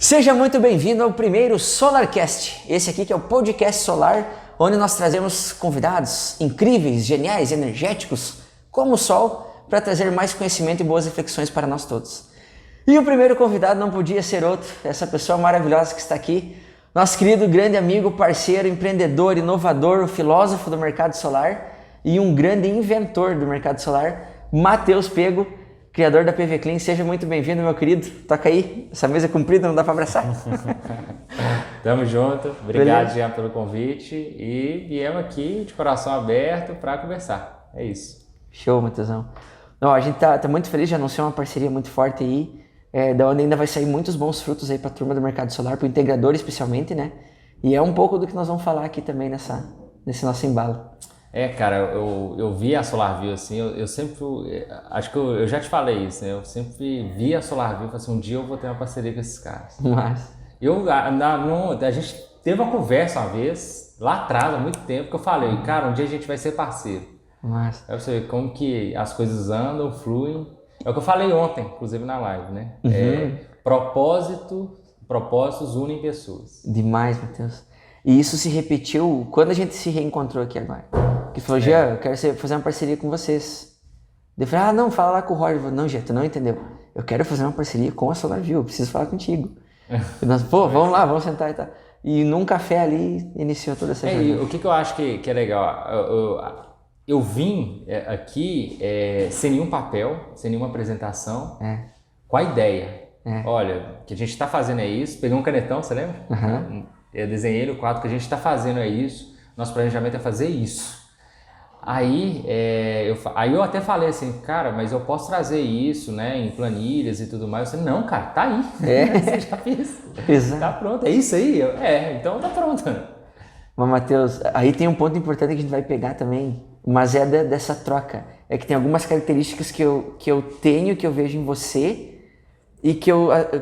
Seja muito bem-vindo ao primeiro SolarCast. Esse aqui que é o podcast solar, onde nós trazemos convidados incríveis, geniais, energéticos, como o sol, para trazer mais conhecimento e boas reflexões para nós todos. E o primeiro convidado não podia ser outro, essa pessoa maravilhosa que está aqui, nosso querido grande amigo, parceiro, empreendedor, inovador, filósofo do mercado solar e um grande inventor do mercado solar, Matheus Pego, criador da PV Clean. Seja muito bem-vindo, meu querido. Toca aí, essa mesa é comprida, não dá para abraçar. Tamo junto, obrigado, Jean, pelo convite e viemos aqui de coração aberto para conversar, é isso. Show, Matheusão. Não, a gente tá muito feliz de anunciar uma parceria muito forte aí, da onde ainda vai sair muitos bons frutos aí para a turma do mercado solar, para o integrador especialmente, né? E é um pouco do que nós vamos falar aqui também nesse nosso embalo. Cara, eu vi a SolarView assim, eu sempre, acho que eu já te falei isso, né? Eu sempre vi a SolarView e falei assim, um dia eu vou ter uma parceria com esses caras. Mas... a gente teve uma conversa uma vez, lá atrás, há muito tempo, que eu falei, cara, um dia a gente vai ser parceiro. Mas... Aí você vê como que as coisas andam, fluem. É o que eu falei ontem, inclusive na live, né? Propósitos unem pessoas. Demais, Matheus. E isso se repetiu quando a gente se reencontrou aqui agora. Que falou, Jean, eu quero fazer uma parceria com vocês. Eu falei, não, fala lá com o Roger. Não, Jean, tu não entendeu. Eu quero fazer uma parceria com a SolarView, eu preciso falar contigo. E nós, vamos lá, vamos sentar e tal. E num café ali iniciou toda essa jornada. E o que eu acho que é legal, eu vim aqui sem nenhum papel, sem nenhuma apresentação, com a ideia. Olha, o que a gente está fazendo é isso. Peguei um canetão, você lembra? Uhum. Eu desenhei no quadro, o que a gente está fazendo é isso. Nosso planejamento é fazer isso. Aí eu até falei assim, cara, mas eu posso trazer isso, né, em planilhas e tudo mais. Eu falei, não, cara, tá aí. Você já fez. Exato. Tá pronto, é isso aí? Então tá pronto. Mas, Matheus, aí tem um ponto importante que a gente vai pegar também, mas dessa troca. É que tem algumas características que eu tenho, que eu vejo em você, e que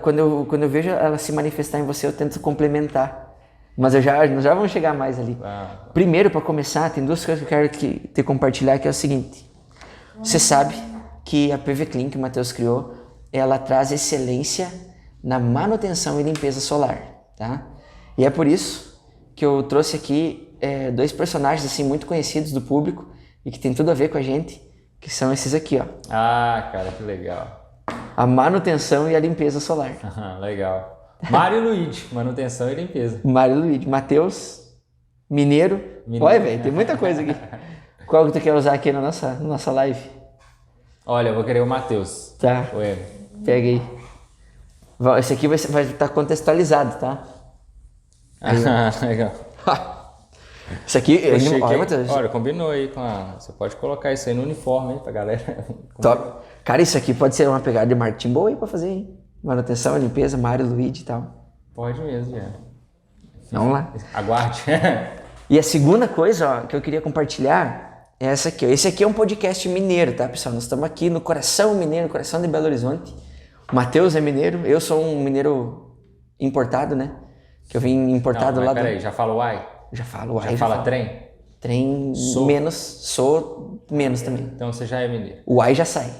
quando eu vejo ela se manifestar em você, eu tento complementar. Mas nós já vamos chegar mais ali. Primeiro, para começar, tem duas coisas que eu quero te compartilhar, que é o seguinte. Você sabe que a PV Clean, que o Matheus criou, ela traz excelência na manutenção e limpeza solar, tá? E é por isso que eu trouxe aqui dois personagens assim, muito conhecidos do público e que tem tudo a ver com a gente, que são esses aqui, ó. Cara, que legal. A manutenção e a limpeza solar. Legal. Mário e Luigi, manutenção e limpeza. Mário e Luigi. Matheus, mineiro. Olha, velho, tem muita coisa aqui. Qual que tu quer usar aqui na nossa live? Olha, eu vou querer o Matheus. Tá. Ué. Pega aí. Esse aqui vai estar contextualizado, tá? Legal. Isso aqui... Olha, Matheus. Olha, combinou aí com a... Você pode colocar isso aí no uniforme aí pra galera. Top. Cara, isso aqui pode ser uma pegada de marketing boa aí pra fazer, hein? Manutenção, limpeza, Mário, Luigi e tal. Pode mesmo, Vamos lá. Aguarde. E a segunda coisa, ó, que eu queria compartilhar é essa aqui, ó. Esse aqui é um podcast mineiro, tá, pessoal? Nós estamos aqui no coração mineiro, coração de Belo Horizonte. O Matheus é mineiro, eu sou um mineiro importado, né? Que eu vim importado lá do... Peraí, já fala uai? Já falo uai. Já fala trem? Trem menos, sou menos também. Então você já é mineiro. O uai já sai.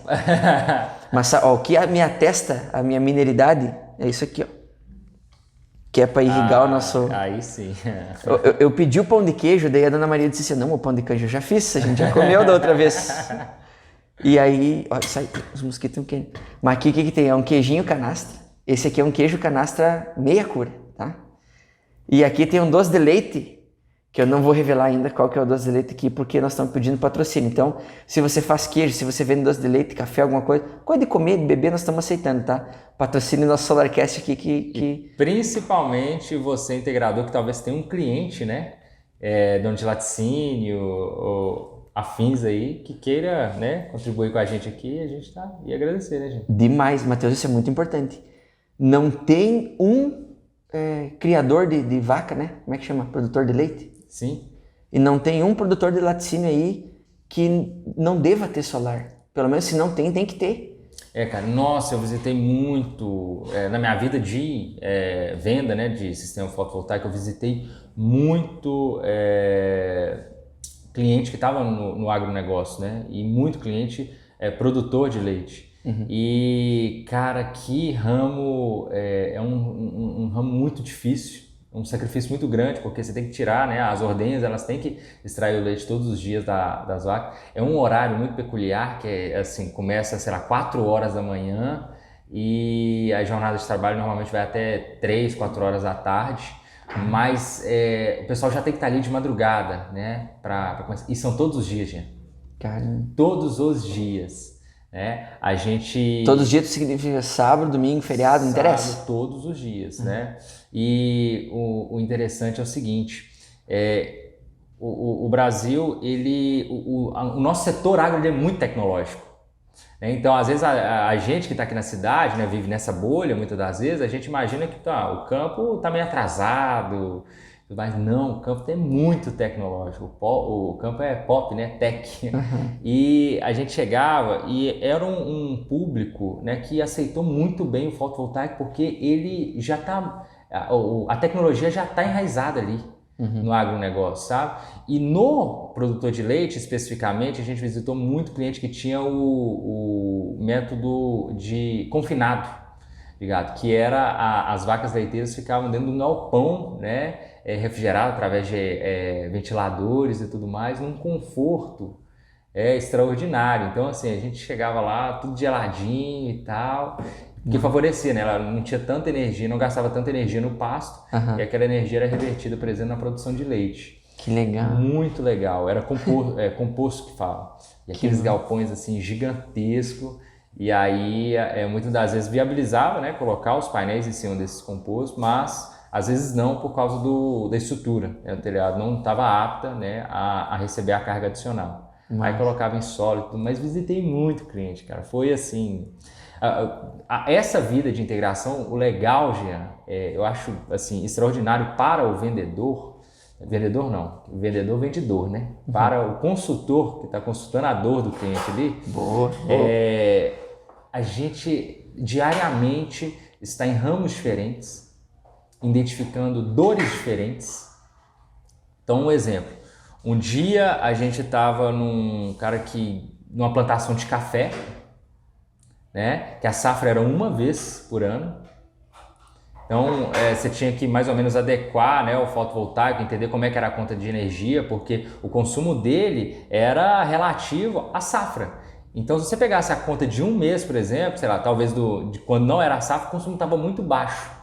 Mas ó, o que me atesta a minha mineridade é isso aqui, ó. Que é para irrigar o nosso... Aí sim. Eu pedi o pão de queijo, daí a dona Maria disse assim, não, o pão de queijo eu já fiz, a gente já comeu da outra vez. E aí, ó, sai, os mosquitos não querem. Mas aqui o que tem? É um queijinho canastra. Esse aqui é um queijo canastra meia cura, tá? E aqui tem um doce de leite, que eu não vou revelar ainda qual que é o doce de leite aqui, porque nós estamos pedindo patrocínio. Então, se você faz queijo, se você vende doce de leite, café, alguma coisa de comer, de beber, nós estamos aceitando, tá? Patrocínio nosso SolarCast aqui que... Principalmente você, integrador, que talvez tenha um cliente, né? Dono de laticínio ou afins aí, que queira, né, contribuir com a gente aqui, a gente tá... E agradecer, né, gente? Demais, Matheus, isso é muito importante. Não tem um criador de vaca, né? Como é que chama? Produtor de leite? Sim. E não tem um produtor de laticínio aí que não deva ter solar. Pelo menos se não tem, tem que ter. Cara, nossa, eu visitei muito, na minha vida de venda, né, de sistema fotovoltaico, eu visitei muito cliente que estava no agronegócio, né, e muito cliente produtor de leite. Uhum. E, cara, que ramo é um ramo muito difícil, um sacrifício muito grande, porque você tem que tirar, né, as ordenhas, elas têm que extrair o leite todos os dias das vacas. É um horário muito peculiar, que é assim, começa, sei lá, 4 horas da manhã e a jornada de trabalho normalmente vai até 3, 4 horas da tarde, mas o pessoal já tem que estar ali de madrugada, né, pra começar. E são todos os dias, gente. Caramba. Todos os dias, né? A gente... Todos os dias significa sábado, domingo, feriado, não interessa? Todos os dias, né? E o interessante é o seguinte, o Brasil, o nosso setor agro ele é muito tecnológico, né? Então, às vezes, a gente que está aqui na cidade, né, vive nessa bolha, muitas das vezes, a gente imagina que o campo está meio atrasado, mas não, o campo é muito tecnológico, o campo é pop, né, tech. E a gente chegava e era um público, né, que aceitou muito bem o fotovoltaico, porque ele já está, a tecnologia já está enraizada ali no agronegócio, sabe? E no produtor de leite, especificamente, a gente visitou muito cliente que tinha o método de confinado, ligado? Que era as vacas leiteiras ficavam dentro de um galpão, né, refrigerado através de ventiladores e tudo mais, num conforto extraordinário. Então, assim, a gente chegava lá tudo geladinho e tal, que favorecia, né? Ela não tinha tanta energia, não gastava tanta energia no pasto, e aquela energia era revertida, por exemplo, na produção de leite. Que legal. Muito legal. Era composto que fala. E aqueles galpões, assim, gigantescos. E aí, muitas das vezes viabilizava, né, colocar os painéis em cima desses compostos, mas às vezes não por causa da estrutura, né? O telhado não estava apta, né, a receber a carga adicional. Aí colocava em solo, mas visitei muito cliente, cara. Foi assim, essa vida de integração, o legal, Jean, eu acho assim extraordinário para o vendedor. Vendedor não, o vendedor, né? Para o consultor que está consultando a dor do cliente ali. Boa. A gente diariamente está em ramos diferentes, identificando dores diferentes. Então, um exemplo. Um dia a gente estava numa plantação de café, né? Que a safra era uma vez por ano. Então, você tinha que mais ou menos adequar, né, o fotovoltaico, entender como é que era a conta de energia, porque o consumo dele era relativo à safra. Então, se você pegasse a conta de um mês, por exemplo, sei lá, talvez de quando não era a safra, o consumo estava muito baixo.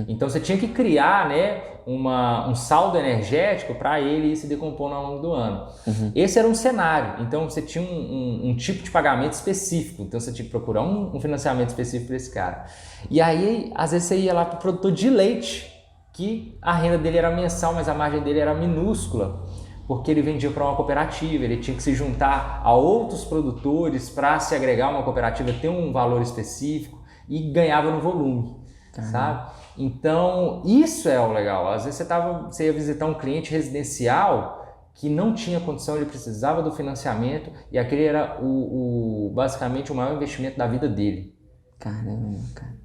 Então, você tinha que criar, né, um saldo energético para ele ir se decompondo ao longo do ano. Esse era um cenário. Então, você tinha um tipo de pagamento específico. Então, você tinha que procurar um financiamento específico para esse cara. E aí, às vezes, você ia lá para o produtor de leite, que a renda dele era mensal, mas a margem dele era minúscula, porque ele vendia para uma cooperativa, ele tinha que se juntar a outros produtores para se agregar a uma cooperativa, ter um valor específico e ganhava no volume, sabe? Então, isso é o legal. Às vezes você ia visitar um cliente residencial que não tinha condição, ele precisava do financiamento e aquele era basicamente o maior investimento da vida dele. Caramba, cara.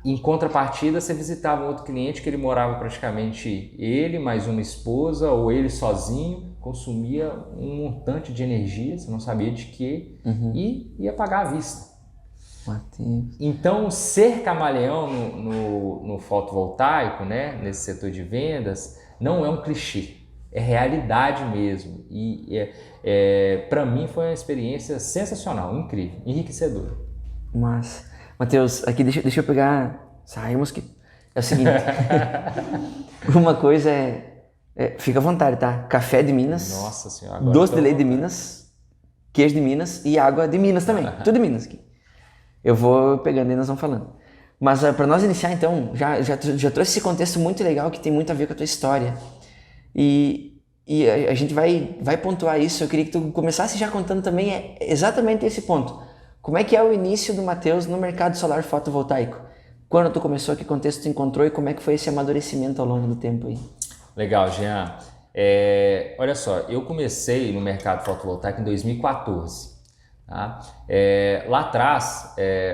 Em contrapartida, você visitava um outro cliente que ele morava praticamente ele, mais uma esposa, ou ele sozinho, consumia um montante de energia, você não sabia de quê, e ia pagar à vista. Mateus. Então, ser camaleão no fotovoltaico, né, nesse setor de vendas, não é um clichê, é realidade mesmo. E para mim foi uma experiência sensacional, incrível, enriquecedora. Mas, Mateus, aqui deixa eu pegar. Sai, mosquito. É o seguinte: uma coisa fica à vontade, tá? Café de Minas, Nossa Senhora, doce de leite de Minas, queijo de Minas e água de Minas também. Tudo de Minas aqui. Eu vou pegando e nós vamos falando. Mas para nós iniciar, então, já trouxe esse contexto muito legal que tem muito a ver com a tua história. E a gente vai pontuar isso. Eu queria que tu começasse já contando também exatamente esse ponto. Como é que é o início do Mateus no mercado solar fotovoltaico? Quando tu começou, que contexto tu encontrou e como é que foi esse amadurecimento ao longo do tempo aí? Legal, Jean. Olha só, eu comecei no mercado fotovoltaico em 2014. Tá? Lá atrás,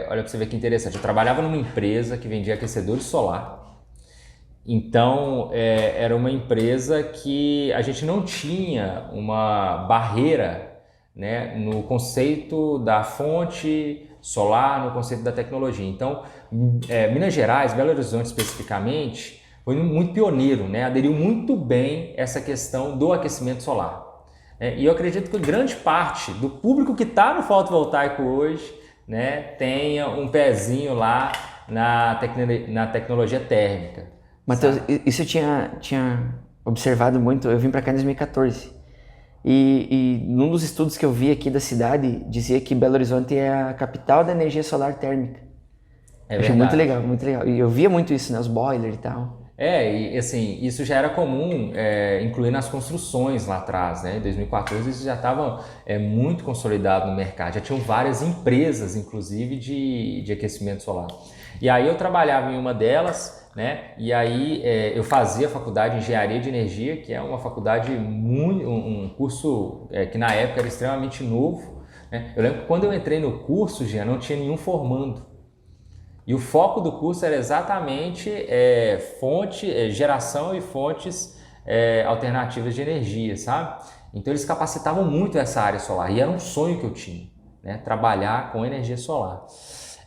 olha para você ver que interessante, eu trabalhava numa empresa que vendia aquecedores solar. Então, era uma empresa que a gente não tinha uma barreira, né, no conceito da fonte solar, no conceito da tecnologia. Então, Minas Gerais, Belo Horizonte especificamente, foi muito pioneiro, né? Aderiu muito bem essa questão do aquecimento solar. E eu acredito que grande parte do público que está no fotovoltaico hoje, né, tenha um pezinho lá na tecnologia térmica. Matheus, isso eu tinha observado muito. Eu vim para cá em 2014 e num dos estudos que eu vi aqui da cidade dizia que Belo Horizonte é a capital da energia solar térmica. Achei muito legal, muito legal. E eu via muito isso, né, os boilers e tal. E assim, isso já era comum, incluir nas construções lá atrás, né? Em 2014 isso já estava muito consolidado no mercado, já tinham várias empresas, inclusive, de aquecimento solar. E aí eu trabalhava em uma delas, né? E aí eu fazia a faculdade de Engenharia de Energia, que é uma faculdade, um curso que na época era extremamente novo, né? Eu lembro que quando eu entrei no curso, já não tinha nenhum formando. E o foco do curso era exatamente geração e fontes alternativas de energia, sabe? Então eles capacitavam muito essa área solar e era um sonho que eu tinha, né? Trabalhar com energia solar.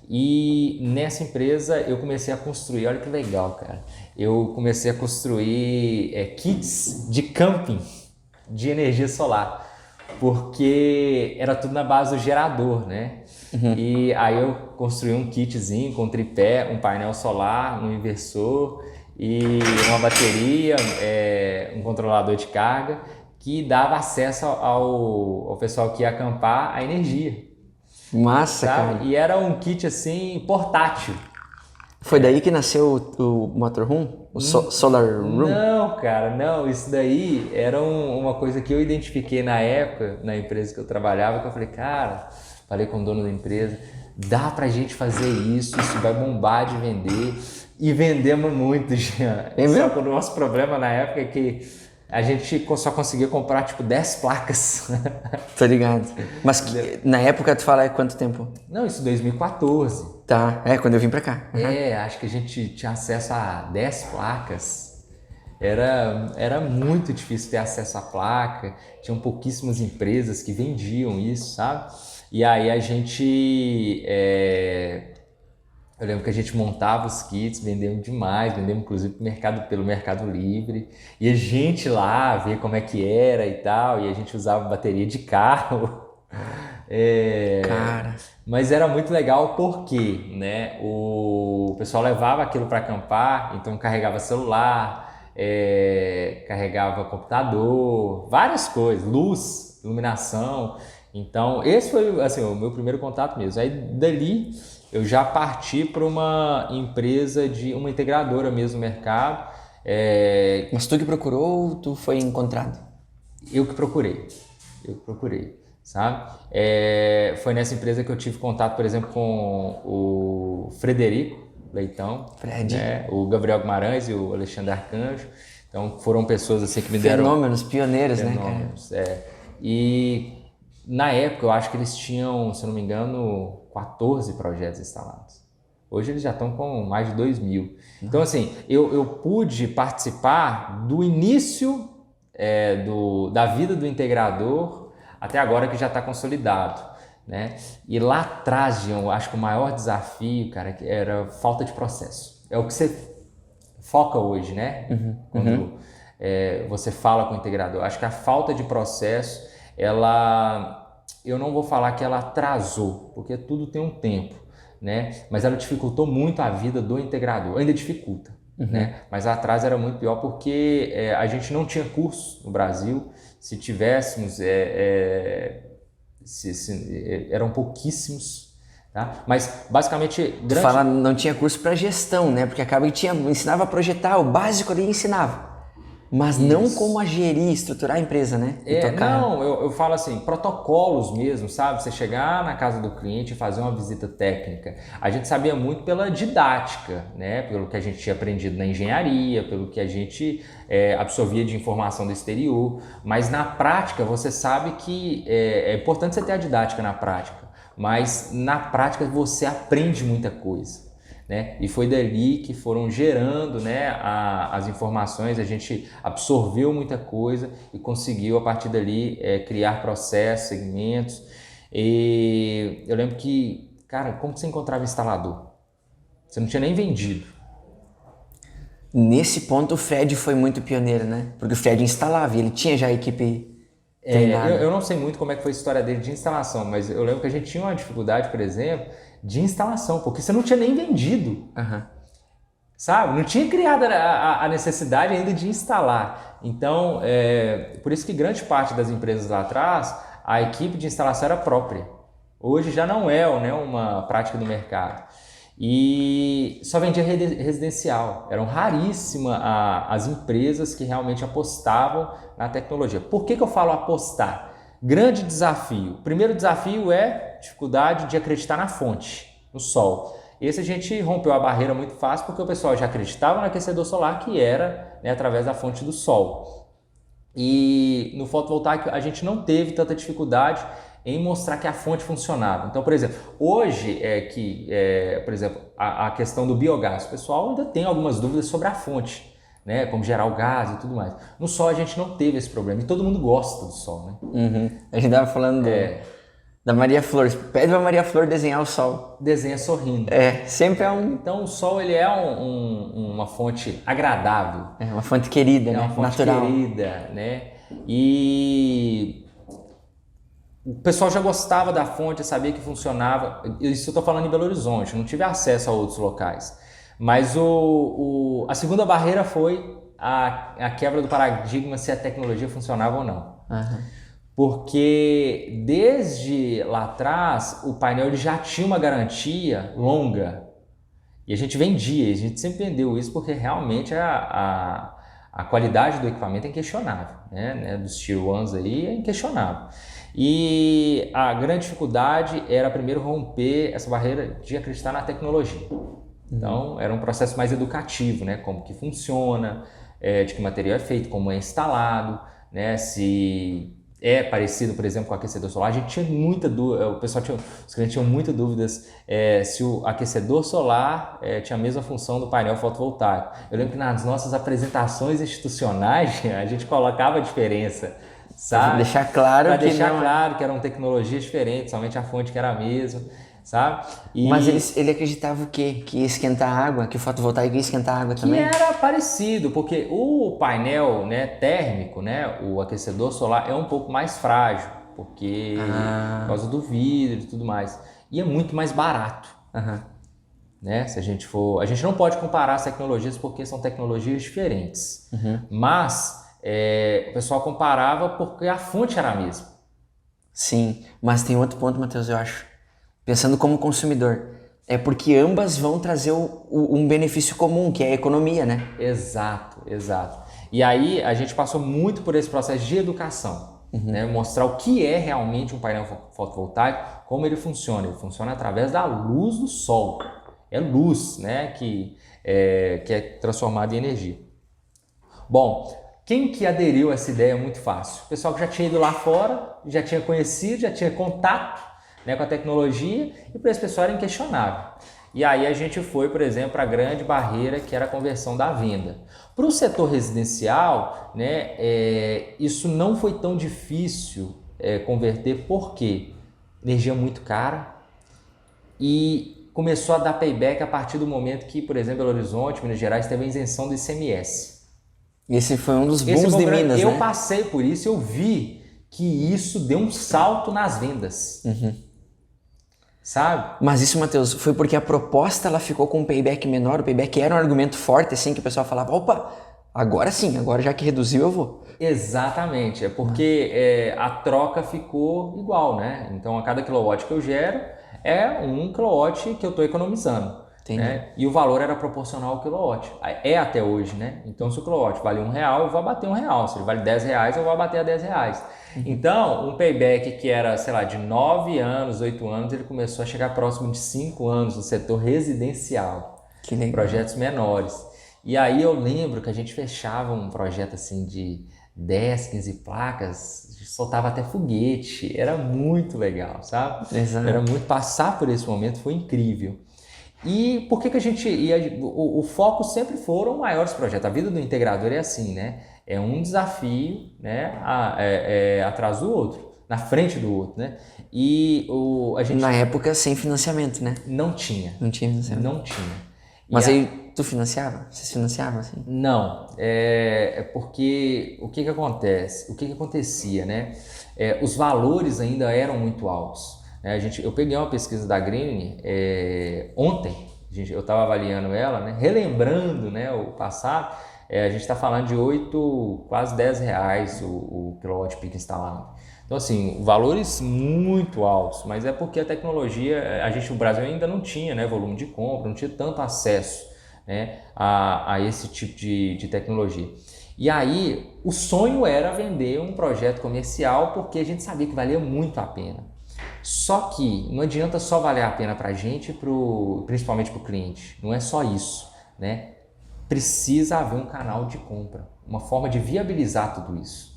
E nessa empresa eu comecei a construir, olha que legal, cara, eu comecei a construir kits de camping de energia solar, porque era tudo na base do gerador, né? Uhum. E aí eu construí um kitzinho com tripé, um painel solar, um inversor e uma bateria, um controlador de carga que dava acesso ao pessoal que ia acampar a energia. Massa, sabe? cara. E era um kit assim portátil. Foi daí que nasceu o motorhome? O Solar Room? Não, cara, não. Isso daí era uma coisa que eu identifiquei na época, na empresa que eu trabalhava, que eu falei, cara, falei com o dono da empresa, dá pra gente fazer isso vai bombar de vender. E vendemos muito, Jean. Só que o nosso problema na época é que a gente só conseguia comprar tipo 10 placas. Tô ligado. Mas na época tu fala quanto tempo? Não, isso em 2014. Tá, quando eu vim pra cá. Uhum. Acho que a gente tinha acesso a 10 placas. Era muito difícil ter acesso à placa. Tinham pouquíssimas empresas que vendiam isso, sabe? E aí a gente... Eu lembro que a gente montava os kits, vendemos demais, vendemos inclusive pelo Mercado Livre. E a gente lá ver como é que era e tal, e a gente usava bateria de carro. Cara. Mas era muito legal porque, né, o pessoal levava aquilo para acampar, então carregava celular, carregava computador, várias coisas, luz, iluminação. Então esse foi assim, o meu primeiro contato mesmo. Aí dali eu já parti para uma empresa uma integradora mesmo no mercado. Mas tu que procurou ou tu foi encontrado? Eu que procurei, sabe? Foi nessa empresa que eu tive contato, por exemplo, com o Frederico Leitão, né? O Gabriel Guimarães e o Alexandre Arcanjo. Então foram pessoas assim que me deram... Fenômenos, pioneiros, né, cara? E na época eu acho que eles tinham, se eu não me engano, 14 projetos instalados. Hoje eles já estão com mais de 2.000. Então assim, eu pude participar do início da vida do integrador até agora que já está consolidado, né? E lá atrás, eu acho que o maior desafio, cara, era falta de processo. É o que você foca hoje, né? Quando você fala com o integrador. Acho que a falta de processo, eu não vou falar que ela atrasou, porque tudo tem um tempo, né? Mas ela dificultou muito a vida do integrador, ainda dificulta, né? Mas lá atrás era muito pior porque a gente não tinha curso no Brasil. Se tivéssemos, eram pouquíssimos, tá? Mas basicamente... Tu fala não tinha curso para gestão, né? Porque acaba que ensinava a projetar, o básico ali ensinava. Mas isso. Não como a gerir, estruturar a empresa, né? Não, eu falo assim, protocolos mesmo, sabe? Você chegar na casa do cliente e fazer uma visita técnica. A gente sabia muito pela didática, né? Pelo que a gente tinha aprendido na engenharia, pelo que a gente absorvia de informação do exterior. Mas na prática, você sabe que é importante você ter a didática na prática. Mas na prática você aprende muita coisa. Né? E foi dali que foram gerando, né, as informações, a gente absorveu muita coisa e conseguiu a partir dali criar processos, segmentos. E eu lembro que, Cara, como que você encontrava instalador? Você não tinha nem vendido. Nesse ponto o Fred foi muito pioneiro, né? Porque o Fred instalava e ele tinha já a equipe treinada. Eu não sei muito como é que foi a história dele de instalação, mas eu lembro que a gente tinha uma dificuldade, por exemplo, de instalação, porque você não tinha nem vendido. Uhum. Sabe? Não tinha criado a necessidade ainda de instalar. Então, por isso que grande parte das empresas lá atrás, a equipe de instalação era própria. Hoje já não é, né, uma prática do mercado. E só vendia residencial. Eram raríssimas as empresas que realmente apostavam na tecnologia. Por que eu falo apostar? Grande desafio. O primeiro desafio é dificuldade de acreditar na fonte, no sol. Esse a gente rompeu a barreira muito fácil porque o pessoal já acreditava no aquecedor solar, que era, né, através da fonte do sol. E no fotovoltaico a gente não teve tanta dificuldade em mostrar que a fonte funcionava. Então, por exemplo, hoje por exemplo, a questão do biogás, o pessoal ainda tem algumas dúvidas sobre a fonte, né, como gerar o gás e tudo mais. No sol a gente não teve esse problema e todo mundo gosta do sol, né? Uhum. A gente tava falando da Maria Flor. Pede pra Maria Flor desenhar o sol. Desenha sorrindo. Sempre é um... Então o sol ele é uma fonte agradável. É uma fonte querida, né? Uma fonte natural. querida, né? E o pessoal já gostava da fonte, sabia que funcionava. Isso eu estou falando em Belo Horizonte, não tive acesso a outros locais. Mas a segunda barreira foi a quebra do paradigma se a tecnologia funcionava ou não. Uhum. Porque desde lá atrás o painel ele já tinha uma garantia longa e a gente vendia, a gente sempre vendeu isso porque realmente a qualidade do equipamento é inquestionável, né? Dos Tier 1s aí é inquestionável. E a grande dificuldade era primeiro romper essa barreira de acreditar na tecnologia. Então era um processo mais educativo, né? Como que funciona, de que material é feito, como é instalado, né? Se é parecido, por exemplo, com o aquecedor solar. A gente tinha muita dúvida, os clientes tinham muitas dúvidas se o aquecedor solar tinha a mesma função do painel fotovoltaico. Eu lembro que nas nossas apresentações institucionais a gente colocava a diferença, sabe? Pra deixar claro pra que deixar não... claro que eram tecnologias diferentes, somente a fonte que era a mesma, sabe? Mas ele acreditava o quê? Que ia esquentar a água? Que o fotovoltaico ia esquentar a água também? Que era parecido, porque o painel, né, térmico, né, o aquecedor solar é um pouco mais frágil, porque por causa do vidro e tudo mais. E é muito mais barato. Né? Se a gente não pode comparar as tecnologias porque são tecnologias diferentes. Mas o pessoal comparava porque a fonte era a mesma. Sim, mas tem outro ponto, Matheus, eu acho. Pensando como consumidor, é porque ambas vão trazer um benefício comum, que é a economia, né? Exato. E aí a gente passou muito por esse processo de educação, né? Mostrar o que é realmente um painel fotovoltaico, como ele funciona. Ele funciona através da luz do sol. É luz, né? que é transformada em energia. Bom, quem que aderiu a essa ideia muito fácil? O pessoal que já tinha ido lá fora, já tinha conhecido, já tinha contato, né, com a tecnologia, e para esse pessoal era inquestionável. E aí a gente foi, por exemplo, para a grande barreira que era a conversão da venda. Para o setor residencial, né, isso não foi tão difícil converter, porque energia muito cara e começou a dar payback a partir do momento que, por exemplo, Belo Horizonte, Minas Gerais, teve a isenção do ICMS. Esse foi um dos booms de Minas, né? Eu passei por isso, eu vi que isso deu um salto nas vendas. Sabe? Mas isso, Matheus, foi porque a proposta ela ficou com um payback menor. O payback era um argumento forte, assim, que o pessoal falava, opa, agora sim, agora já que reduziu eu vou. Exatamente, é porque a troca ficou igual, né? Então a cada quilowatt que eu gero é 1 quilowatt que eu estou economizando. Né? E o valor era proporcional ao quilowatt. É até hoje, né? Então se o quilowatt vale R$1, eu vou abater R$1. Se ele vale R$10, eu vou abater a R$10. Então, um payback que era, sei lá, de 9 anos, 8 anos, ele começou a chegar próximo de 5 anos no setor residencial. Que legal. Projetos menores. E aí eu lembro que a gente fechava um projeto assim de 10, 15 placas, soltava até foguete. Era muito legal, sabe? Exato. Era muito... Passar por esse momento foi incrível. E por que a gente ia... O foco sempre foram maiores projetos. A vida do integrador é assim, né? É um desafio, né, atrás do outro. na frente do outro, né? E a gente Na época, sem financiamento, né? não tinha. Não tinha financiamento. Não tinha. Mas aí tu financiava? Vocês financiavam, assim? Não, é porque o que acontece? O que acontecia, né? Os valores ainda eram muito altos. Né? Eu peguei uma pesquisa da Green ontem, eu estava avaliando ela, né? Relembrando, né, o passado. A gente está falando de 8, quase 10 reais o kilowatt-peak instalado. Então, assim, valores muito altos, mas é porque a tecnologia, o Brasil ainda não tinha, né, volume de compra, não tinha tanto acesso, né, a esse tipo de tecnologia. E aí, o sonho era vender um projeto comercial porque a gente sabia que valia muito a pena. Só que não adianta só valer a pena para a gente, principalmente para o cliente, não é só isso, né? Precisa haver um canal de compra, uma forma de viabilizar tudo isso.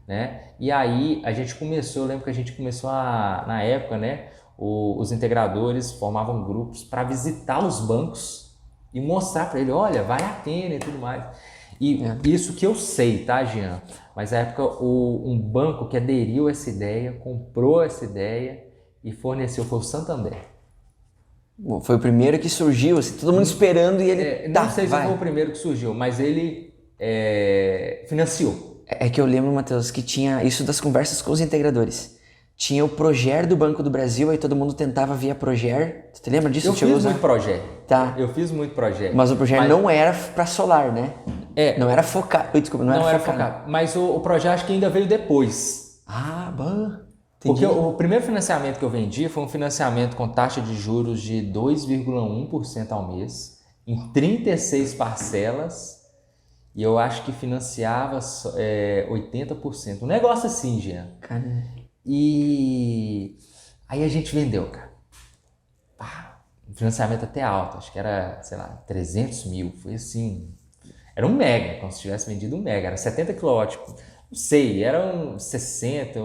Né? E aí eu lembro que a gente começou na época, né, os integradores formavam grupos para visitar os bancos e mostrar para ele, olha, vale a pena e tudo mais. E isso que eu sei, tá, Jean? Mas na época um banco que aderiu a essa ideia, comprou essa ideia e forneceu, foi o Santander. Bom, foi o primeiro que surgiu, assim, todo mundo esperando e ele... não sei se foi o primeiro que surgiu, mas ele financiou. É que eu lembro, Matheus, que tinha isso das conversas com os integradores. Tinha o Proger do Banco do Brasil, aí todo mundo tentava via Proger. Tu te lembra disso? Eu fiz muito Proger. Tá. Eu fiz muito Proger. Mas o Proger não era para solar, né? Não era focado. Desculpa, não era focado. Mas o Proger acho que ainda veio depois. Ah, bom. Porque o primeiro financiamento que eu vendi foi um financiamento com taxa de juros de 2,1% ao mês, em 36 parcelas. E eu acho que financiava 80%. Um negócio assim, Jean. Caramba. E aí a gente vendeu, cara. Um financiamento até alto. Acho que era, sei lá, 300 mil. Foi assim. Era um mega, como se tivesse vendido um mega. Era 70 kW. Não sei, eram 60.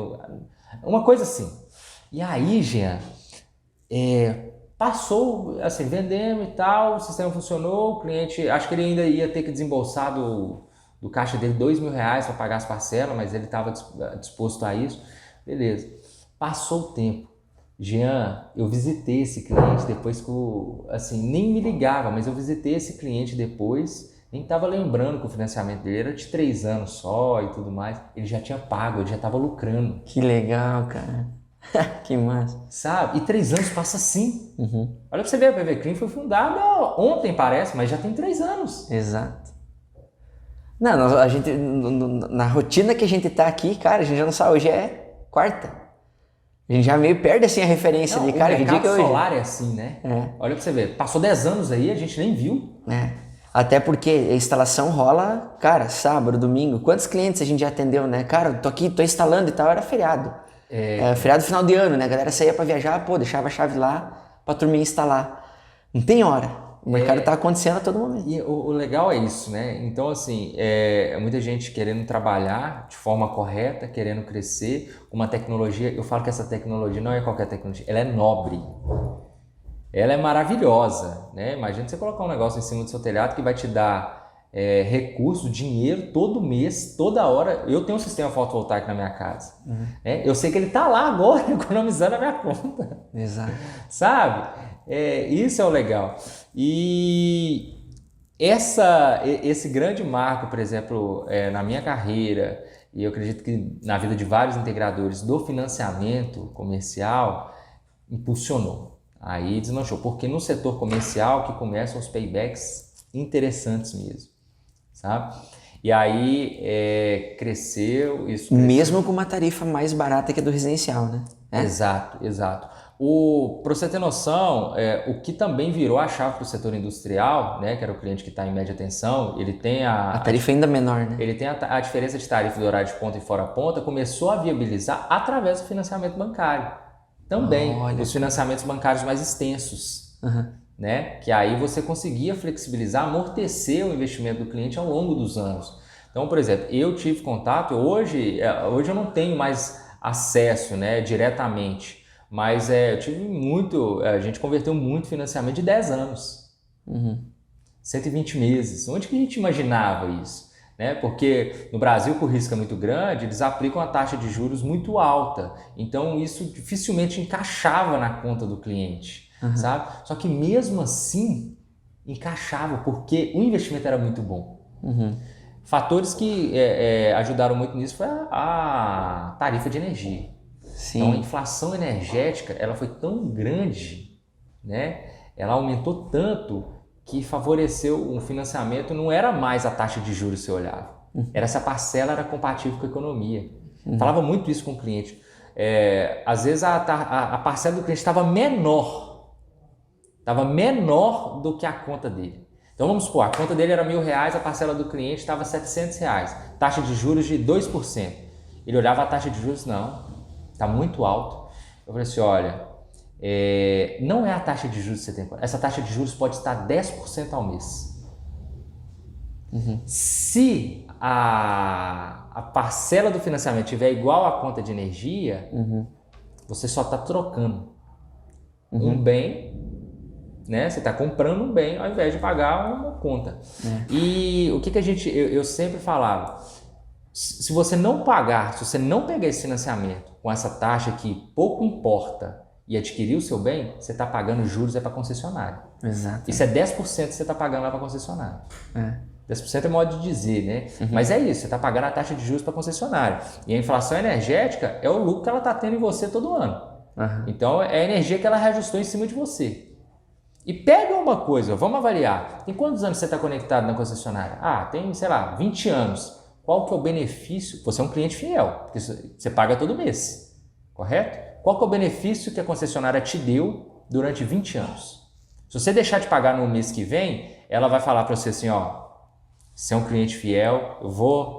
Uma coisa assim. E aí, Jean, passou, assim, vendemos e tal, o sistema funcionou, o cliente, acho que ele ainda ia ter que desembolsar do caixa dele R$2.000 para pagar as parcelas, mas ele estava disposto a isso. Beleza. Passou o tempo. Jean, eu visitei esse cliente depois que, assim, nem me ligava, mas eu visitei esse cliente depois, nem estava lembrando que o financiamento dele era de 3 anos só e tudo mais. Ele já tinha pago, ele já estava lucrando. Que legal, cara. Que massa. Sabe? E 3 anos passa assim. Olha pra você ver, a PV Clean foi fundada ontem, parece, mas já tem 3 anos. Exato. Não, a gente, na rotina que a gente tá aqui, cara, a gente já não sabe, hoje é quarta. A gente já meio perde assim a referência ali, cara. O mercado que hoje? solar é assim, né? Olha pra você ver, passou 10 anos aí, a gente nem viu. Até porque a instalação rola, cara, sábado, domingo. Quantos clientes a gente já atendeu, né? Cara, tô aqui, tô instalando e tal, era feriado. Feriado final de ano, né? A galera saía pra viajar, deixava a chave lá pra turminha instalar. Não tem hora. O mercado tá acontecendo a todo momento. E o legal é isso, né? Então, assim, muita gente querendo trabalhar de forma correta, querendo crescer com uma tecnologia. Eu falo que essa tecnologia não é qualquer tecnologia, ela é nobre. Ela é maravilhosa, né? Imagina você colocar um negócio em cima do seu telhado que vai te dar recurso, dinheiro todo mês, toda hora. Eu tenho um sistema fotovoltaico na minha casa. Eu sei que ele tá lá agora economizando a minha conta. Exato. Sabe? Isso é o legal. E esse grande marco, por exemplo, na minha carreira, e eu acredito que na vida de vários integradores do financiamento comercial, impulsionou. Aí deslanchou, porque no setor comercial que começam os paybacks interessantes mesmo, sabe? E aí cresceu isso. Mesmo com uma tarifa mais barata que a do residencial, né? Exato. Para você ter noção, o que também virou a chave para o setor industrial, né, que era o cliente que está em média tensão, ele tem a tarifa ainda menor, né? Ele tem a diferença de tarifa do horário de ponta e fora ponta, começou a viabilizar através do financiamento bancário. Também, os financiamentos bancários mais extensos, né? Que aí você conseguia flexibilizar, amortecer o investimento do cliente ao longo dos anos. Então, por exemplo, eu tive contato, hoje eu não tenho mais acesso, né, diretamente, mas eu tive a gente converteu muito financiamento de 10 anos, 120 meses. Onde que a gente imaginava isso? né? Porque no Brasil, que o risco é muito grande, eles aplicam a taxa de juros muito alta. Então isso dificilmente encaixava na conta do cliente, sabe? Só que mesmo assim encaixava, porque o investimento era muito bom. Fatores que ajudaram muito nisso foi a tarifa de energia. Sim. Então a inflação energética ela foi tão grande, né? Ela aumentou tanto que favoreceu um financiamento, não era mais a taxa de juros que você olhava, era se a parcela era compatível com a economia. Falava muito isso com o cliente. Às vezes a parcela do cliente estava menor do que a conta dele. Então vamos supor, a conta dele era R$1.000, a parcela do cliente estava R$700, taxa de juros de 2%. Ele olhava a taxa de juros, não, está muito alto. Eu falei assim, olha, não é a taxa de juros que você tem, essa taxa de juros pode estar 10% ao mês. Se a parcela do financiamento tiver igual à conta de energia, você só está trocando um bem, né? Você está comprando um bem ao invés de pagar uma conta. E o que eu sempre falava, se você não pagar, se você não pegar esse financiamento com essa taxa que pouco importa e adquirir o seu bem, você está pagando juros para a concessionária. Exato. Isso é 10% que você está pagando lá para a concessionária. 10% é modo de dizer, né? Mas é isso, você está pagando a taxa de juros para a concessionária. E a inflação energética é o lucro que ela está tendo em você todo ano. Então é a energia que ela reajustou em cima de você. E pega uma coisa, vamos avaliar. Tem quantos anos você está conectado na concessionária? Tem, sei lá, 20 anos. Qual que é o benefício? Você é um cliente fiel, porque você paga todo mês, correto? Qual que é o benefício que a concessionária te deu durante 20 anos? Se você deixar de pagar no mês que vem, ela vai falar para você assim, você é um cliente fiel,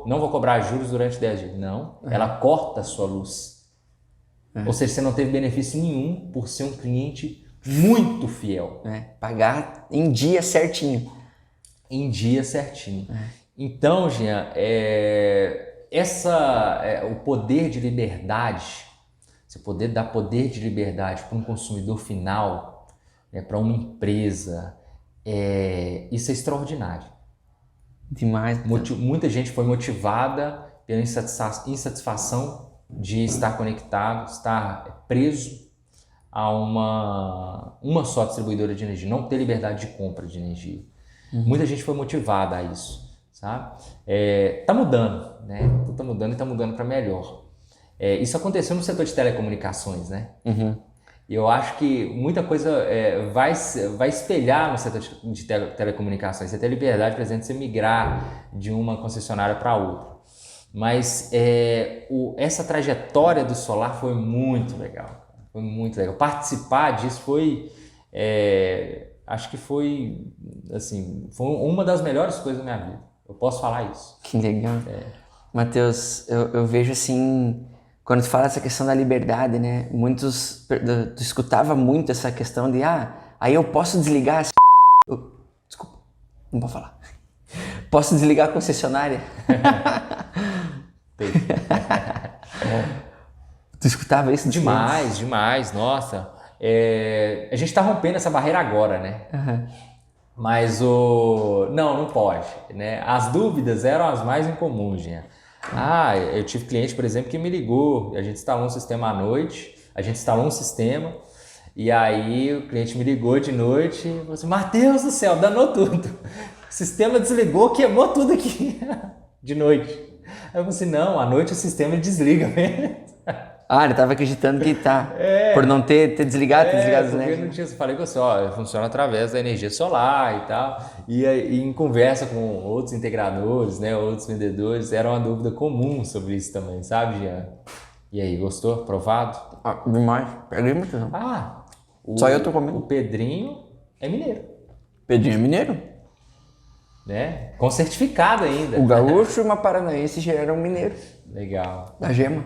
não vou cobrar juros durante 10 dias. Não, ela corta a sua luz. Ou seja, você não teve benefício nenhum por ser um cliente muito fiel. Pagar em dia certinho. Em dia certinho. Então, Jean, o poder de liberdade, você poder dar poder de liberdade para um consumidor final, para uma empresa, isso é extraordinário. Demais. Muita gente foi motivada pela insatisfação de estar conectado, estar preso a uma só distribuidora de energia, não ter liberdade de compra de energia. Muita gente foi motivada a isso. Sabe? Tá mudando, né? Tá mudando e tá mudando para melhor. Isso aconteceu no setor de telecomunicações, né? E eu acho que muita coisa vai espelhar no setor de telecomunicações. Você tem liberdade, por exemplo, de você migrar de uma concessionária para outra. Mas essa trajetória do solar foi muito legal. Foi muito legal. Participar disso foi... acho que foi uma das melhores coisas da minha vida. Eu posso falar isso. Que legal. Matheus, eu vejo assim, quando tu fala essa questão da liberdade, né? Tu escutava muito essa questão de, aí eu posso desligar desculpa, não pode falar. Posso desligar a concessionária? Tu escutava isso? Demais, nossa. A gente está rompendo essa barreira agora, né? Mas não pode, né? As dúvidas eram as mais incomuns, Jean. Eu tive cliente, por exemplo, que me ligou, a gente instalou um sistema à noite, e aí o cliente me ligou de noite e falou assim, Matheus do céu, danou tudo. O sistema desligou, queimou tudo aqui de noite. Aí eu falei assim, não, à noite o sistema desliga mesmo. Ele estava acreditando que por não ter desligado as energias. Não tinha, falei com você, funciona através da energia solar e tal. E em conversa com outros integradores, né, outros vendedores, era uma dúvida comum sobre isso também, sabe, Jean? E aí, gostou? Aprovado? Demais. Peguei muito. Só eu tô comendo. O Pedrinho é mineiro. Pedrinho é mineiro? Né? Com certificado ainda. O gaúcho e uma paranaense já eram mineiros. Legal. Da Gema.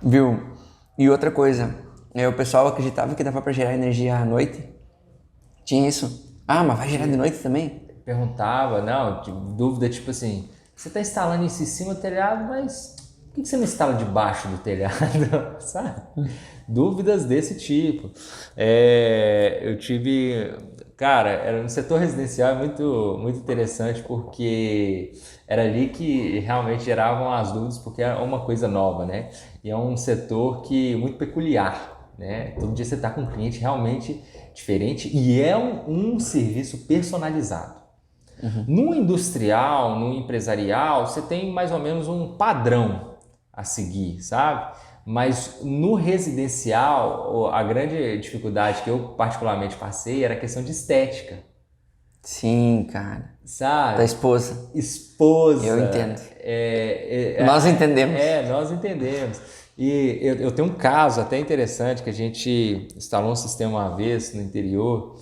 Viu? E outra coisa, o pessoal acreditava que dava para gerar energia à noite. Tinha isso. Mas vai gerar de noite também? Perguntava, dúvida tipo assim, você está instalando isso em cima do telhado, mas Por que você não instala debaixo do telhado? Sabe? Dúvidas desse tipo. Eu tive... Cara, era no setor residencial é muito, muito interessante porque era ali que realmente geravam as dúvidas, porque é uma coisa nova, né? E é um setor que muito peculiar, né? Todo dia você está com um cliente realmente diferente e é um serviço personalizado. No industrial, no empresarial, você tem mais ou menos um padrão a seguir, sabe? Mas no residencial, a grande dificuldade que eu particularmente passei era a questão de estética, Sim, cara. sabe? Da esposa. Esposa. Eu entendo. Nós entendemos. Nós entendemos. E eu tenho um caso até interessante que a gente instalou um sistema uma vez no interior,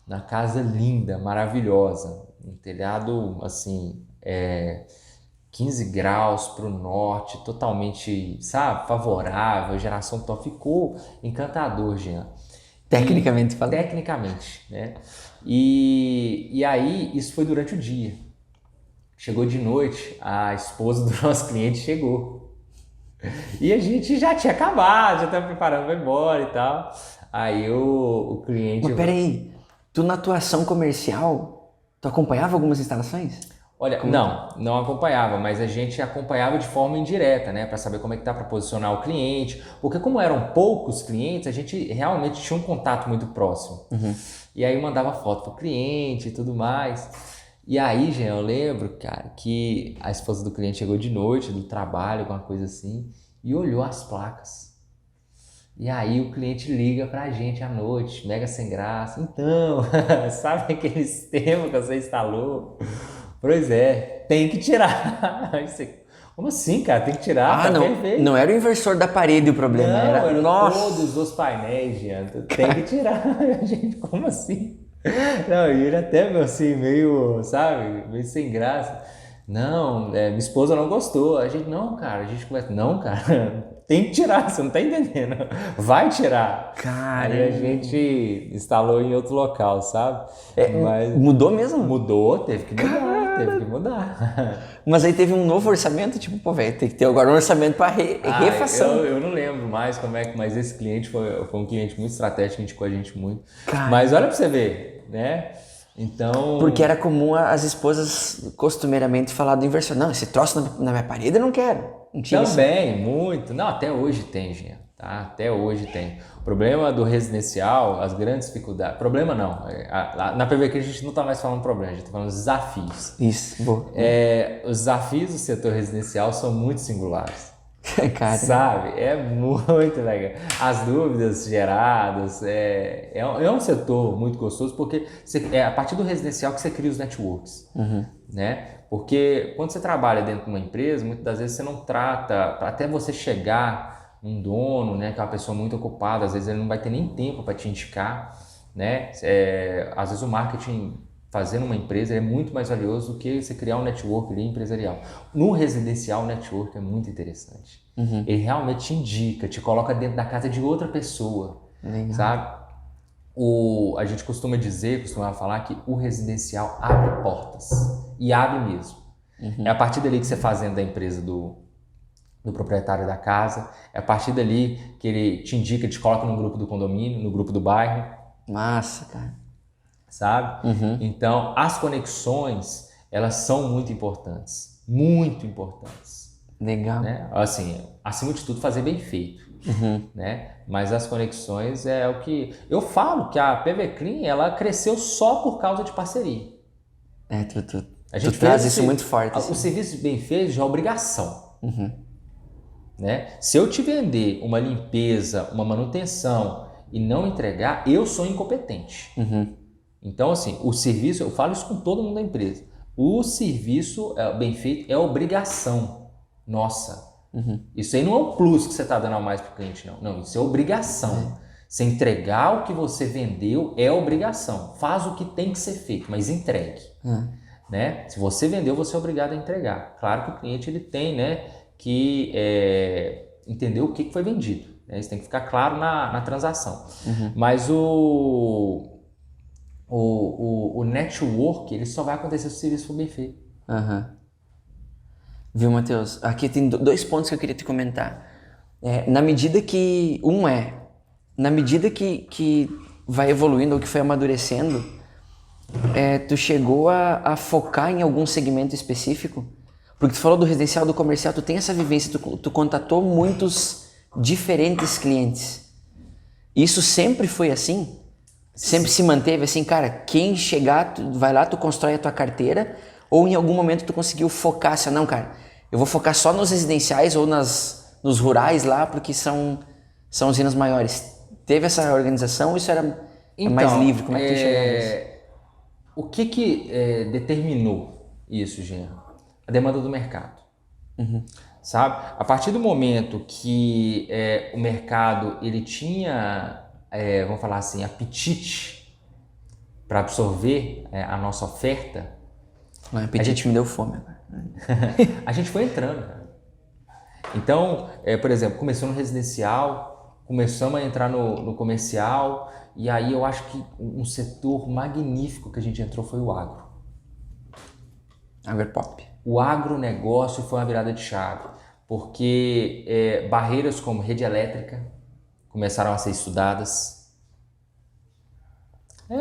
na casa linda, maravilhosa, um telhado assim, 15 graus para o norte, totalmente, sabe, favorável, geração top, ficou encantador, Jean. Tecnicamente falando. Tecnicamente, né? E aí, isso foi durante o dia. Chegou de noite, a esposa do nosso cliente chegou. E a gente já tinha acabado, já estava preparando para ir embora e tal. Aí o cliente... Mas peraí, tu na tua ação comercial, tu acompanhava algumas instalações? Olha, não acompanhava, mas a gente acompanhava de forma indireta, né, para saber como é que tá para posicionar o cliente, porque como eram poucos clientes, a gente realmente tinha um contato muito próximo. E aí mandava foto pro cliente e tudo mais. E aí, Jean, eu lembro, cara, que a esposa do cliente chegou de noite do trabalho, alguma coisa assim, e olhou as placas. E aí o cliente liga pra gente à noite, mega sem graça. Então, sabe aquele sistema que você instalou? Pois é, tem que tirar. Como assim, cara? Tem que tirar, tá perfeito. Não era o inversor da parede o problema, Era nossa. todos os painéis, Jean. Tem que tirar. Gente, como assim? Não, e ele até, assim, meio, sabe, meio sem graça. Não, minha esposa não gostou. A gente, não, cara, a gente conversa. Não, cara, tem que tirar, você não tá entendendo. Vai tirar. Cara. Aí a gente instalou em outro local, sabe? Mas mudou mesmo? Mudou, teve que mudar. Mas aí teve um novo orçamento, tipo, pô, velho, tem que ter agora um orçamento para refação. Eu não lembro mais como é que, mas esse cliente foi um cliente muito estratégico, indicou a gente muito. Cara. Mas olha pra você ver, né? Então... Porque era comum as esposas costumeiramente falar do inversor. Não, esse troço na minha parede eu não quero. Não tinha também, isso. Muito. Não, até hoje tem, Jean. Tá? Até hoje tem. O problema do residencial, as grandes dificuldades... Problema não. Na PVQ a gente não está mais falando problema, a gente está falando desafios. Isso, boa. Os desafios do setor residencial são muito singulares. Cara. Sabe? É muito legal. As dúvidas geradas, é um setor muito gostoso porque é a partir do residencial que você cria os networks, né? Porque quando você trabalha dentro de uma empresa, muitas das vezes você não trata, até você chegar um dono, né, que é uma pessoa muito ocupada, às vezes ele não vai ter nem tempo para te indicar, né? Às vezes o marketing fazendo uma empresa é muito mais valioso do que você criar um network ali empresarial. No residencial, o network é muito interessante. Ele realmente te indica, te coloca dentro da casa de outra pessoa, sabe? A gente costuma falar que o residencial abre portas, e abre mesmo. É a partir dali que você faz dentro da empresa do proprietário da casa, é a partir dali que ele te indica, te coloca no grupo do condomínio, no grupo do bairro. Massa, cara. Sabe? Então, as conexões, elas são muito importantes. Muito importantes. Legal. Né? Assim, acima de tudo, fazer bem feito. Né? Mas as conexões é o que... Eu falo que a PV Clean, ela cresceu só por causa de parceria. Tu traz isso muito forte. O serviço bem feito já é obrigação. Né? Se eu te vender uma limpeza, uma manutenção e não entregar, eu sou incompetente. Então, assim, o serviço, eu falo isso com todo mundo da empresa, o serviço bem feito é obrigação nossa. Isso aí não é um plus que você está dando a mais para o cliente, não. Não, isso é obrigação. Você entregar o que você vendeu é obrigação. Faz o que tem que ser feito, mas entregue. Né? Se você vendeu, você é obrigado a entregar. Claro que o cliente ele tem, né, que entender o que foi vendido. Né? Isso tem que ficar claro na transação. Mas o network, ele só vai acontecer se o serviço for bem feito. Viu, Matheus? Aqui tem dois pontos que eu queria te comentar. Na medida que... Na medida que vai evoluindo ou que foi amadurecendo, tu chegou a focar em algum segmento específico? Porque tu falou do residencial, do comercial, tu tem essa vivência, tu contatou muitos diferentes clientes. Isso sempre foi assim? Sempre se manteve assim, cara, quem chegar, tu vai lá, tu constrói a tua carteira, ou em algum momento tu conseguiu focar assim, não, cara, eu vou focar só nos residenciais ou nos rurais lá, porque são usinas maiores. Teve essa organização ou isso era mais livre? Como é que tu chegou nisso? O que determinou isso, Jean? A demanda do mercado. Sabe? A partir do momento que o mercado ele tinha, vamos falar assim, apetite para absorver a nossa oferta, O apetite me deu fome agora. a gente foi entrando, cara. Então, por exemplo, começou no residencial, começamos a entrar no comercial, e aí eu acho que um setor magnífico que a gente entrou foi o agro. Agropop. O agronegócio foi uma virada de chave, porque barreiras como rede elétrica começaram a ser estudadas.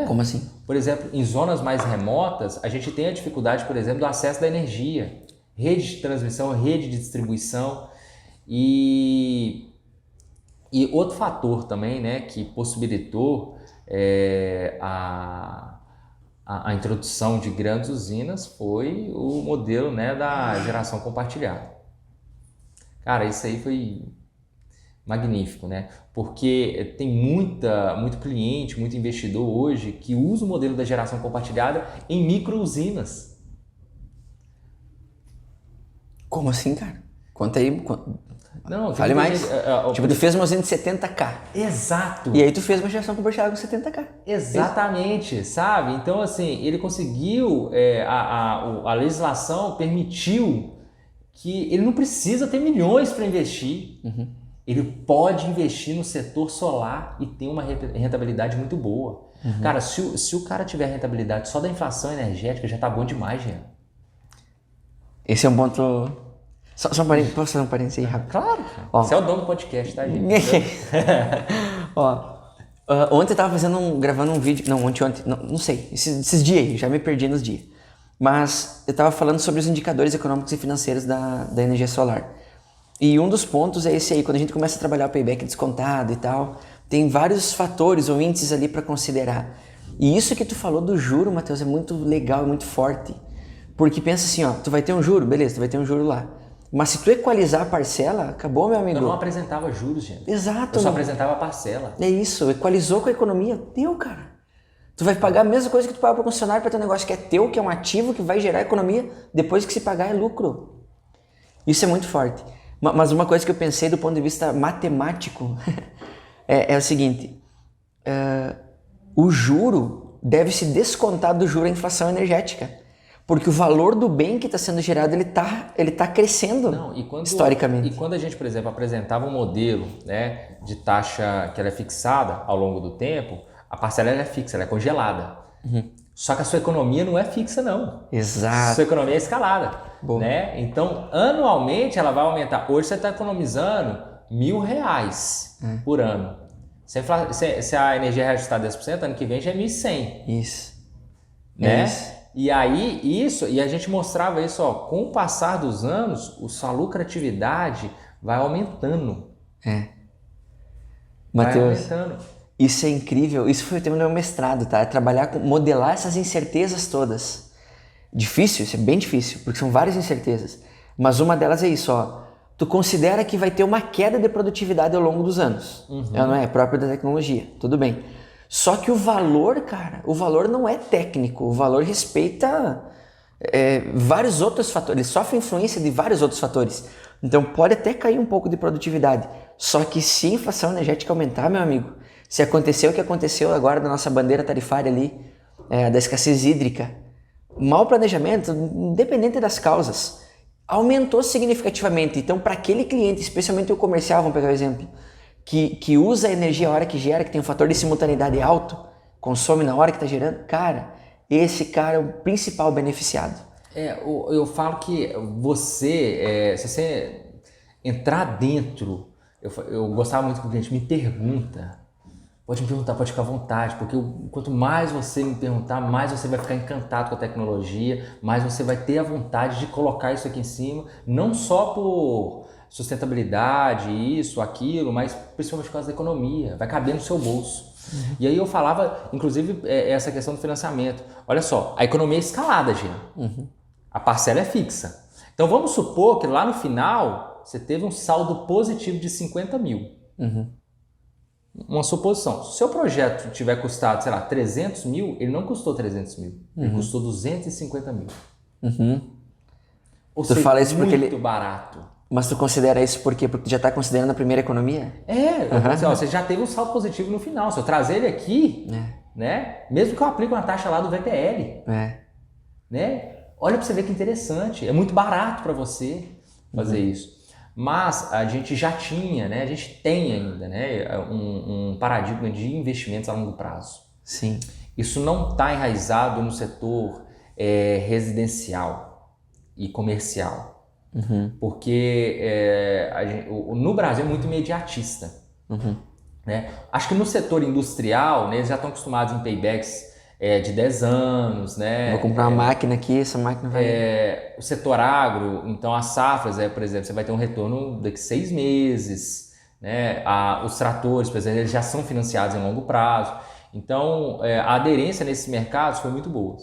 Como assim? Por exemplo, em zonas mais remotas, a gente tem a dificuldade, por exemplo, do acesso da energia, rede de transmissão, rede de distribuição e outro fator também, né, que possibilitou a introdução de grandes usinas foi o modelo, né, da geração compartilhada. Cara, isso aí foi magnífico, né? Porque tem muito cliente, muito investidor hoje que usa o modelo da geração compartilhada em micro-usinas. Como assim, cara? Conta aí. Não, Fale mais. Tipo, tu fez uma usina de 70k. Exato. E aí tu fez uma geração compartilhada com 70k. Exatamente, sabe? Então, assim, ele conseguiu, a legislação permitiu que ele não precisa ter milhões para investir. Ele pode investir no setor solar e ter uma rentabilidade muito boa. Cara, se o cara tiver rentabilidade só da inflação energética, já tá bom demais, Jean. Esse é um ponto... Só um parênteses, posso fazer um parênteses aí rápido? Claro, cara. Você é o dono do podcast, tá, gente? Ontem eu tava gravando um vídeo, ontem, não sei, esses dias aí, já me perdi nos dias. Mas eu tava falando sobre os indicadores econômicos e financeiros da energia solar. E um dos pontos é esse aí, quando a gente começa a trabalhar o payback descontado e tal, tem vários fatores ou índices ali para considerar. E isso que tu falou do juro, Matheus, é muito legal, é muito forte. Porque pensa assim, ó, tu vai ter um juro, beleza, tu vai ter um juro lá. Mas se tu equalizar a parcela, acabou, meu amigo. Eu não apresentava juros, gente. Exato. Eu só apresentava a parcela. É isso, equalizou com a economia, deu, cara. Tu vai pagar a mesma coisa que tu paga para o concessionário para ter um negócio que é teu, que é um ativo que vai gerar economia, depois que se pagar é lucro. Isso é muito forte. Mas uma coisa que eu pensei do ponto de vista matemático é o seguinte, o juro deve se descontar do juro a inflação energética. Porque o valor do bem que está sendo gerado, ele tá crescendo historicamente. E quando a gente, por exemplo, apresentava um modelo, né, de taxa que ela é fixada ao longo do tempo, a parcela ela é fixa, ela é congelada. Só que a sua economia não é fixa, não. Exato. Sua economia é escalada. Né? Então, anualmente ela vai aumentar. Hoje você está economizando R$1.000 por ano. Se a energia é reajustada 10%, ano que vem já é 1.100. Isso. Né? Isso. E aí, e a gente mostrava isso, ó, com o passar dos anos, sua lucratividade vai aumentando. Matheus, vai aumentando. Isso é incrível. Isso foi o tema do meu mestrado, tá? É modelar essas incertezas todas. Difícil, isso é bem difícil, porque são várias incertezas. Mas uma delas é isso, ó. Tu considera que vai ter uma queda de produtividade ao longo dos anos. Não é próprio da tecnologia, tudo bem. Só que o valor, cara, o valor não é técnico, o valor respeita vários outros fatores, ele sofre influência de vários outros fatores. Então pode até cair um pouco de produtividade, só que se a inflação energética aumentar, meu amigo, se acontecer o que aconteceu agora da nossa bandeira tarifária ali, da escassez hídrica, mau planejamento, independente das causas, aumentou significativamente. Então para aquele cliente, especialmente o comercial, vamos pegar o exemplo, que usa a energia a hora que gera, que tem um fator de simultaneidade alto, consome na hora que está gerando, cara, esse cara é o principal beneficiado. Eu falo que se você entrar dentro, eu gostava muito que o cliente me pergunta. Pode me perguntar, pode ficar à vontade, porque quanto mais você me perguntar, mais você vai ficar encantado com a tecnologia, mais você vai ter a vontade de colocar isso aqui em cima, não só por sustentabilidade, isso, aquilo, mas principalmente por causa da economia, vai caber no seu bolso. Uhum. E aí eu falava, inclusive, essa questão do financiamento. Olha só, a economia é escalada, Jean. Uhum. A parcela é fixa. Então vamos supor que lá no final você teve um saldo positivo de 50 mil. Uhum. Uma suposição, se o seu projeto tiver custado, sei lá, 300 mil, ele não custou 300 mil, ele custou 250 mil. Ou tu seja, fala isso muito porque barato. Mas tu considera isso por quê? Porque tu já está considerando a primeira economia? Você já teve um saldo positivo no final. Se eu trazer ele aqui, né, mesmo que eu aplique uma taxa lá do VPL, né, olha para você ver que interessante, é muito barato para você fazer isso. Mas a gente já tinha, né, a gente tem ainda, né, um paradigma de investimentos a longo prazo. Sim. Isso não está enraizado no setor residencial e comercial. Porque no Brasil é muito imediatista. Né? Acho que no setor industrial, né, eles já estão acostumados em paybacks de 10 anos, né? Vou comprar uma máquina aqui, essa máquina vai... O setor agro, então as safras, por exemplo, você vai ter um retorno daqui a 6 meses, né? Os tratores, por exemplo, eles já são financiados em longo prazo. Então, a aderência nesses mercados foi muito boa,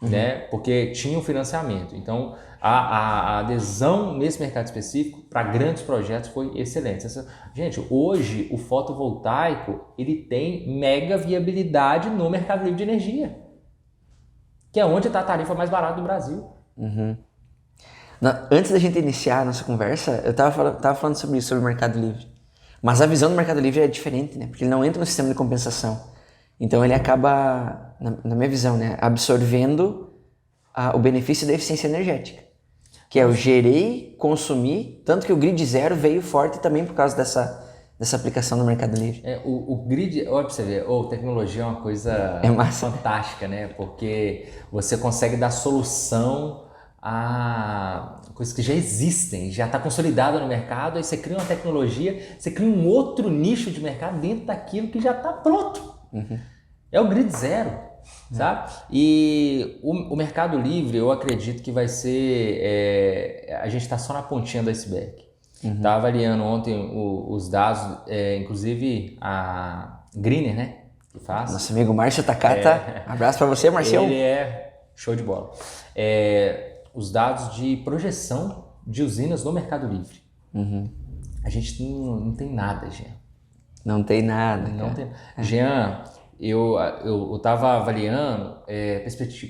né? Porque tinha o financiamento. Então, a adesão nesse mercado específico para grandes projetos foi excelente. Gente, hoje o fotovoltaico ele tem mega viabilidade no mercado livre de energia, que é onde está a tarifa mais barata do Brasil. Antes da gente iniciar a nossa conversa, eu tava falando sobre isso, sobre o Mercado Livre. Mas a visão do Mercado Livre é diferente, né? Porque ele não entra no sistema de compensação. Então ele acaba, na minha visão, né, absorvendo o benefício da eficiência energética. Que é o gerei, consumir, tanto que o Grid Zero veio forte também por causa dessa aplicação no Mercado Livre. O Grid, olha pra você ver, tecnologia é uma coisa fantástica, né? Porque você consegue dar solução a coisas que já existem, já está consolidada no mercado, aí você cria uma tecnologia, você cria um outro nicho de mercado dentro daquilo que já está pronto. É o Grid Zero. Sabe? E o Mercado Livre, eu acredito que vai ser... a gente está só na pontinha do iceberg. Estava avaliando ontem os dados, inclusive a Greener, né? Que faz. Nosso amigo Márcio Takata. Abraço para você, Marcião. Ele é show de bola. Os dados de projeção de usinas no Mercado Livre. A gente não tem nada, Jean. Não tem nada. Não tem. Jean... Eu estava avaliando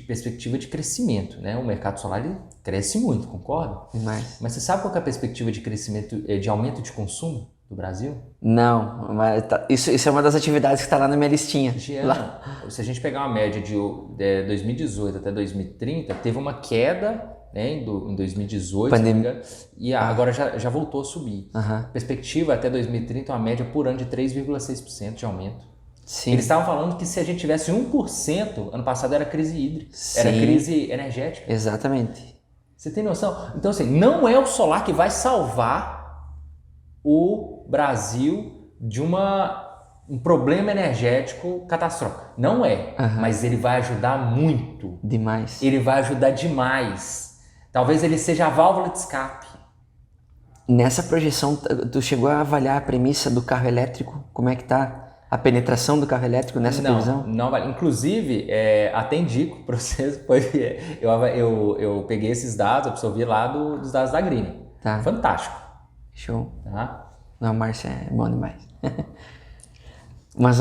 perspectiva de crescimento, né? O mercado solar ele cresce muito, concorda? Demais. Mas você sabe qual que é a perspectiva de crescimento, de aumento de consumo do Brasil? Não, mas isso é uma das atividades que está lá na minha listinha. Se a gente pegar uma média de 2018 até 2030, teve uma queda, né, em 2018, e agora já voltou a subir. Perspectiva até 2030 é uma média por ano de 3,6% de aumento. Sim. Eles estavam falando que se a gente tivesse 1%, ano passado era crise hídrica, era crise energética. Exatamente. Você tem noção? Então, assim, não é o solar que vai salvar o Brasil de um problema energético catastrófico. Não é, mas ele vai ajudar muito. Demais. Ele vai ajudar demais. Talvez ele seja a válvula de escape. Nessa projeção, tu chegou a avaliar a premissa do carro elétrico? Como é que tá a penetração do carro elétrico nessa previsão? Não vale. Inclusive, até indico para vocês, porque eu peguei esses dados, absorvi lá dos dados da Green. Tá. Fantástico. Show. Tá? Não, Márcio é bom demais. Mas,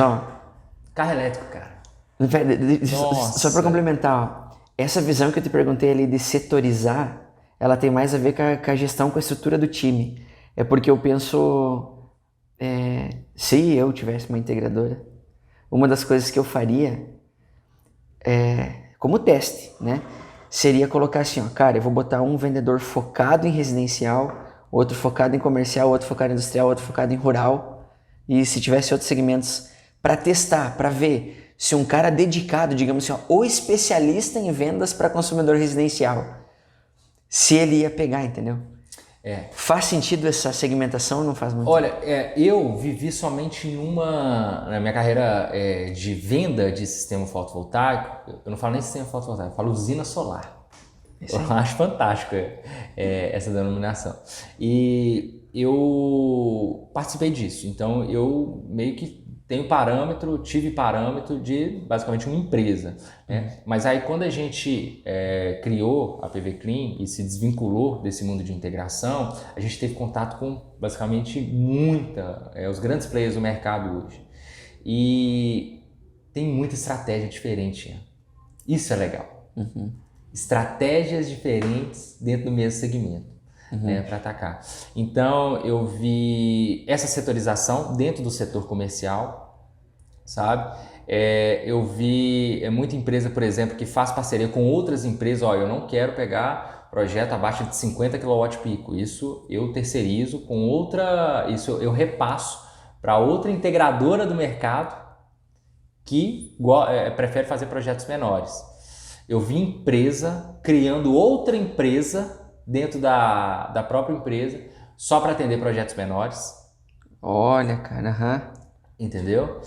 carro elétrico, cara. Só para complementar, essa visão que eu te perguntei ali de setorizar, ela tem mais a ver com a gestão, com a estrutura do time. É porque eu penso... se eu tivesse uma integradora, uma das coisas que eu faria como teste, né, seria colocar assim, cara, eu vou botar um vendedor focado em residencial, outro focado em comercial, outro focado em industrial, outro focado em rural, e se tivesse outros segmentos para testar, para ver se um cara dedicado, digamos assim, o especialista em vendas para consumidor residencial, se ele ia pegar, entendeu? Faz sentido essa segmentação ou não faz muito? Olha, eu vivi somente na minha carreira de venda de sistema fotovoltaico, eu não falo nem sistema fotovoltaico, eu falo usina solar. Eu acho fantástico essa denominação. E eu participei disso, então eu meio que tive parâmetro de basicamente uma empresa, né? Mas aí quando a gente criou a PV Clean e se desvinculou desse mundo de integração, a gente teve contato com basicamente os grandes players do mercado hoje. E tem muita estratégia diferente, né? Isso é legal. Estratégias diferentes dentro do mesmo segmento. Para atacar. Então eu vi essa setorização dentro do setor comercial, sabe? Eu vi muita empresa, por exemplo, que faz parceria com outras empresas. Eu não quero pegar projeto abaixo de 50 kW-pico. Isso eu terceirizo com isso eu repasso para outra integradora do mercado que prefere fazer projetos menores. Eu vi empresa criando outra empresa dentro da própria empresa, só para atender projetos menores. Olha, cara, Entendeu?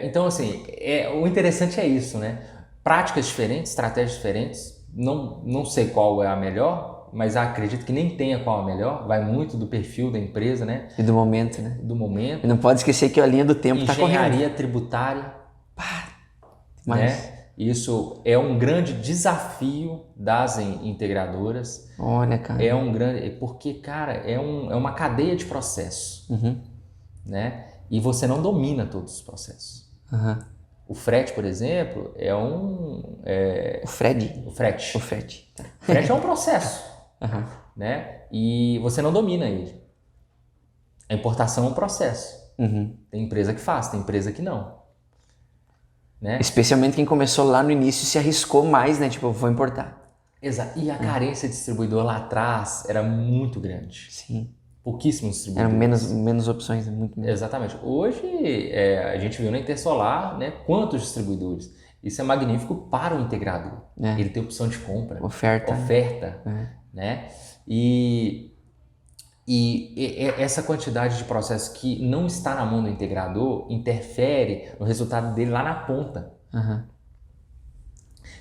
Então, assim, o interessante é isso, né? Práticas diferentes, estratégias diferentes, não sei qual é a melhor, mas acredito que nem tenha qual é a melhor, vai muito do perfil da empresa, né? E do momento, né? Do momento. E não pode esquecer que a linha do tempo está correndo. Engenharia tributária. Né? Isso é um grande desafio das integradoras. Olha, cara. Porque, cara, é uma cadeia de processos, né? E você não domina todos os processos. O frete, por exemplo, O frete. O frete. O frete. Tá. O frete é um processo, né? E você não domina ele. A importação é um processo. Tem empresa que faz, tem empresa que não. Né? Especialmente quem começou lá no início se arriscou mais, né? Tipo, eu vou importar. Exato. E a carência de distribuidor lá atrás era muito grande. Sim. Pouquíssimos distribuidores. Eram menos opções, muito menos. Exatamente. Hoje a gente viu na Intersolar, né, quantos distribuidores. Isso é magnífico para o integrador. Ele tem opção de compra. Oferta. Né? E essa quantidade de processo que não está na mão do integrador interfere no resultado dele lá na ponta.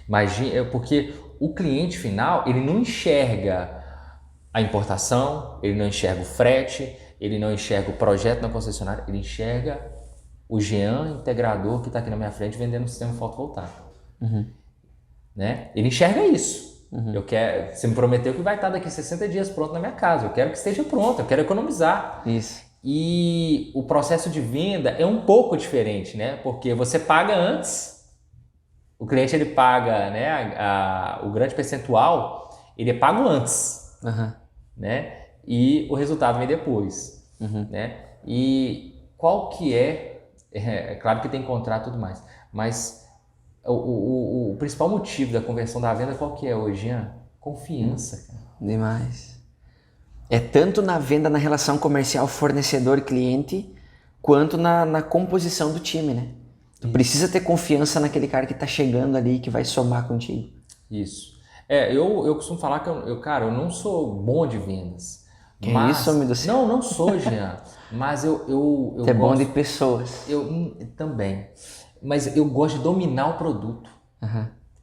Imagina, porque o cliente final, ele não enxerga a importação, ele não enxerga o frete, ele não enxerga o projeto na concessionária, ele enxerga o Jean integrador que está aqui na minha frente vendendo um sistema fotovoltaico. Né? Ele enxerga isso. Você me prometeu que vai estar daqui 60 dias pronto na minha casa. Eu quero que esteja pronto, eu quero economizar. Isso. E o processo de venda é um pouco diferente, né? Porque você paga antes, o cliente ele paga, né, o grande percentual, ele é pago antes, né? E o resultado vem depois, né? E qual que é claro que tem contrato e tudo mais, mas o principal motivo da conversão da venda qual que é hoje, Ian? Confiança, cara. Demais. É tanto na venda, na relação comercial fornecedor-cliente, quanto na composição do time, né? Tu precisa ter confiança naquele cara que tá chegando ali, que vai somar contigo. Isso. Eu costumo falar que eu não sou bom de vendas. Mas, isso, homem do céu? Não sou, Jean. Mas eu é bom de pessoas. Eu também. Mas eu gosto de dominar o produto.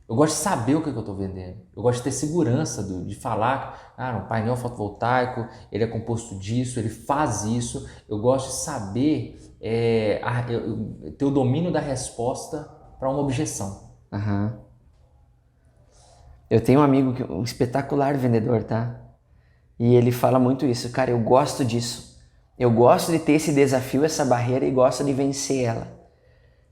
Eu gosto de saber o que eu estou vendendo. Eu gosto de ter segurança de falar, um painel fotovoltaico, ele é composto disso, ele faz isso. Eu gosto de saber ter o domínio da resposta para uma objeção. Eu tenho um amigo, um espetacular vendedor, tá? E ele fala muito isso. Cara, eu gosto disso. Eu gosto de ter esse desafio, essa barreira e gosto de vencer ela.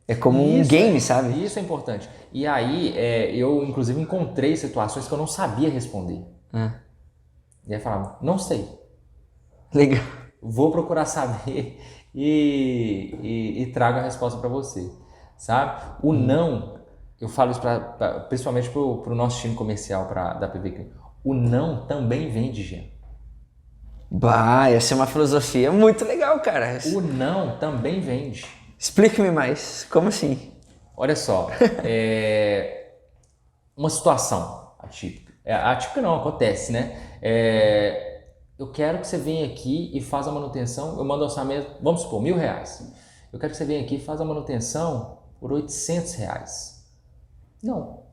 É como um game, sabe? Isso é importante. E aí, eu inclusive encontrei situações que eu não sabia responder. E aí falava, não sei. Legal. Vou procurar saber e trago a resposta para você. Sabe? O não, eu falo isso principalmente para o nosso time comercial da PV Clean. O não também vem de Jean. Bah, essa é uma filosofia muito legal, cara. O não também vende. Explique-me mais. Como assim? Olha só, uma situação atípica. Atípica não, acontece, né? Eu quero que você venha aqui e faça a manutenção, eu mando orçamento, vamos supor, R$1.000. Eu quero que você venha aqui e faça a manutenção por R$800. Não.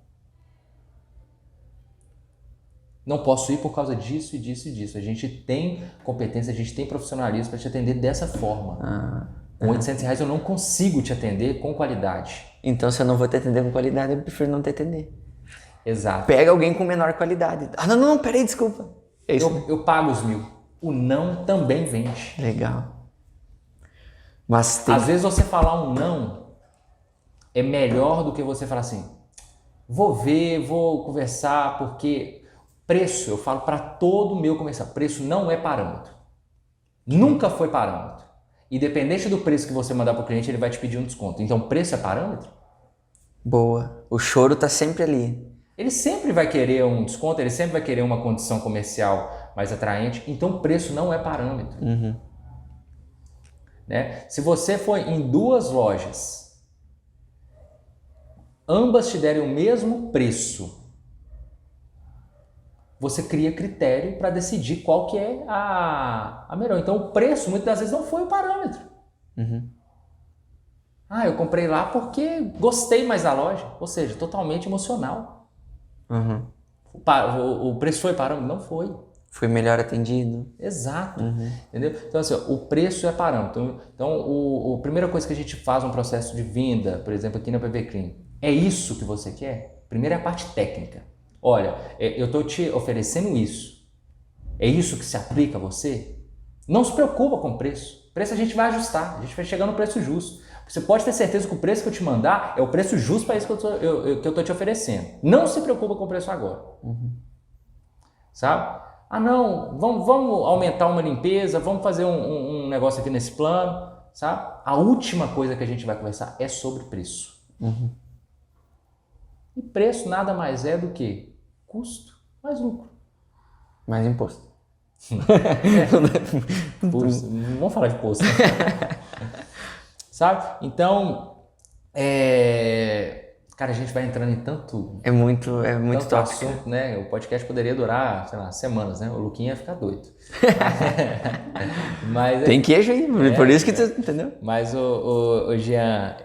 Não posso ir por causa disso e disso e disso. A gente tem competência, a gente tem profissionalismo para te atender dessa forma. Com R$800 eu não consigo te atender com qualidade. Então, se eu não vou te atender com qualidade, eu prefiro não te atender. Exato. Pega alguém com menor qualidade. Não, peraí, desculpa. É isso, né? Eu pago os 1.000. O não também vende. Legal. Mas tem... Às vezes você falar um não é melhor do que você falar assim, vou ver, vou conversar, porque preço, eu falo para todo meu comercial, preço não é parâmetro. Nunca foi parâmetro. Independente do preço que você mandar para o cliente, ele vai te pedir um desconto. Então, preço é parâmetro? Boa. O choro tá sempre ali. Ele sempre vai querer um desconto, ele sempre vai querer uma condição comercial mais atraente. Então, preço não é parâmetro. Né? Se você for em 2 lojas, ambas te derem o mesmo preço, você cria critério para decidir qual que é a melhor. Então, o preço, muitas das vezes, não foi o parâmetro. Eu comprei lá porque gostei mais da loja. Ou seja, totalmente emocional. O preço foi parâmetro? Não foi. Foi melhor atendido. Exato. Entendeu? Então, assim, o preço é parâmetro. Então, a primeira coisa que a gente faz no processo de venda, por exemplo, aqui na PV Clean, é isso que você quer? Primeiro é a parte técnica. Olha, eu estou te oferecendo isso. É isso que se aplica a você? Não se preocupa com o preço. O preço a gente vai ajustar. A gente vai chegar no preço justo. Você pode ter certeza que o preço que eu te mandar é o preço justo para isso que eu estou te oferecendo. Não se preocupa com o preço agora. Sabe? Não, vamos aumentar uma limpeza, vamos fazer um negócio aqui nesse plano. Sabe? A última coisa que a gente vai conversar é sobre preço. E preço nada mais é do que custo mais lucro. Mais imposto. Não vamos falar de imposto. Sabe? Então, cara, a gente vai entrando em tanto... É muito top, assunto, né? O podcast poderia durar, sei lá, semanas, né? O Luquinha ia ficar doido. Mas, tem queijo aí, por isso que tu entendeu? Mas, o Jean,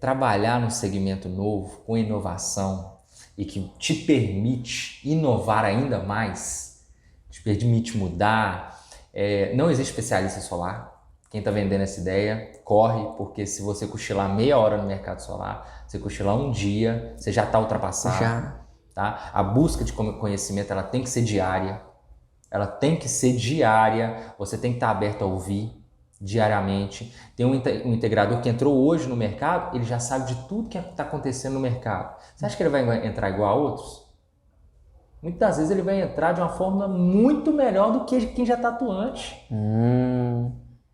trabalhar num segmento novo, com inovação, e que te permite inovar ainda mais, te permite mudar. Não existe especialista solar. Quem está vendendo essa ideia, corre, porque se você cochilar meia hora no mercado solar, você cochilar um dia, você já está ultrapassado. Já. Tá? A busca de conhecimento ela tem que ser diária. Ela tem que ser diária. Você tem que estar aberto a ouvir diariamente. Tem um integrador que entrou hoje no mercado, ele já sabe de tudo que está acontecendo no mercado. Você acha que ele vai entrar igual a outros? Muitas das vezes ele vai entrar de uma forma muito melhor do que quem já está atuante.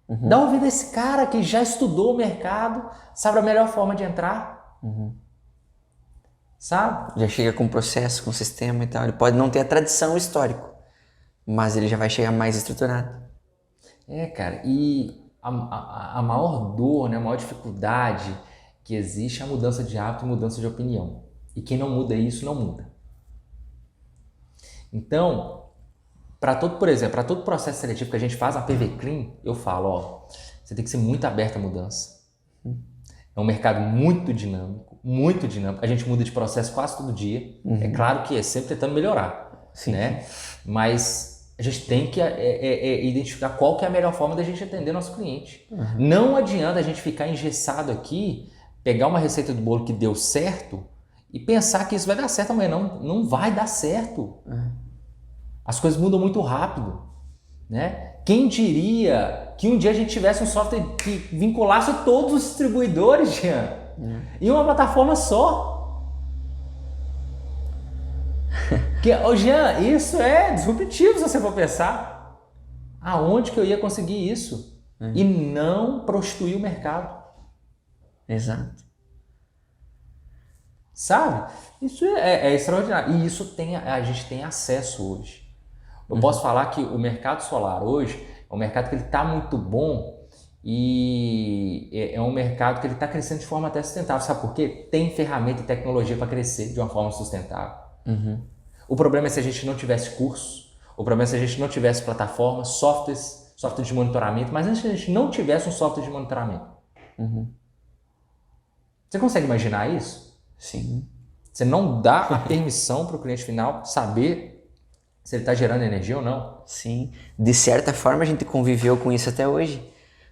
Dá ouvido a esse cara que já estudou o mercado, sabe a melhor forma de entrar. Sabe? Já chega com processo, com sistema e tal. Ele pode não ter a tradição histórica, mas ele já vai chegar mais estruturado. Cara, e a maior dor, né, a maior dificuldade que existe é a mudança de hábito e mudança de opinião. E quem não muda isso, não muda. Então, por exemplo, para todo processo seletivo que a gente faz na PV Clean, eu falo, você tem que ser muito aberto à mudança. É um mercado muito dinâmico, muito dinâmico. A gente muda de processo quase todo dia. É claro que é sempre tentando melhorar, né? Mas a gente tem que identificar qual que é a melhor forma da gente atender nosso cliente. Não adianta a gente ficar engessado aqui, pegar uma receita do bolo que deu certo e pensar que isso vai dar certo amanhã. Não vai dar certo. As coisas mudam muito rápido, né? Quem diria que um dia a gente tivesse um software que vinculasse todos os distribuidores, Jean, em uma plataforma só? Jean, isso é disruptivo se você for pensar. Aonde que eu ia conseguir isso? E não prostituir o mercado. Exato. Sabe? Isso é extraordinário. E isso a gente tem acesso hoje. Eu posso falar que o mercado solar hoje é um mercado que ele está muito bom e é um mercado que ele está crescendo de forma até sustentável. Sabe por quê? Tem ferramenta e tecnologia para crescer de uma forma sustentável. O problema é se a gente não tivesse curso, o problema é se a gente não tivesse plataformas, software de monitoramento, mas antes a gente não tivesse um software de monitoramento. Você consegue imaginar isso? Sim. Você não dá a permissão para o cliente final saber se ele está gerando energia ou não. Sim. De certa forma a gente conviveu com isso até hoje.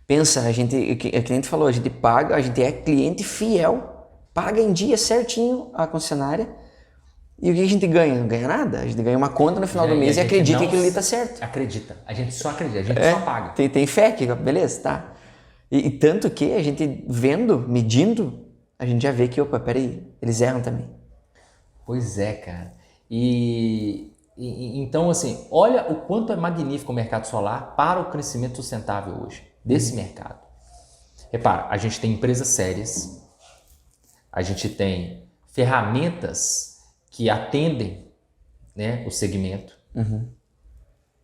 Pensa, a cliente falou, a gente paga, a gente é cliente fiel, paga em dia certinho a concessionária. E o que a gente ganha? Não ganha nada. A gente ganha uma conta no final do mês e acredita que aquilo ali tá certo. Acredita. A gente só acredita, a gente só paga. Tem fé que, beleza, tá. E tanto que a gente vendo, medindo, a gente já vê que, opa, peraí, eles erram também. Pois é, cara. Então, assim, olha o quanto é magnífico o mercado solar para o crescimento sustentável hoje, desse mercado. Repara, a gente tem empresas sérias, a gente tem ferramentas que atendem, né, o segmento.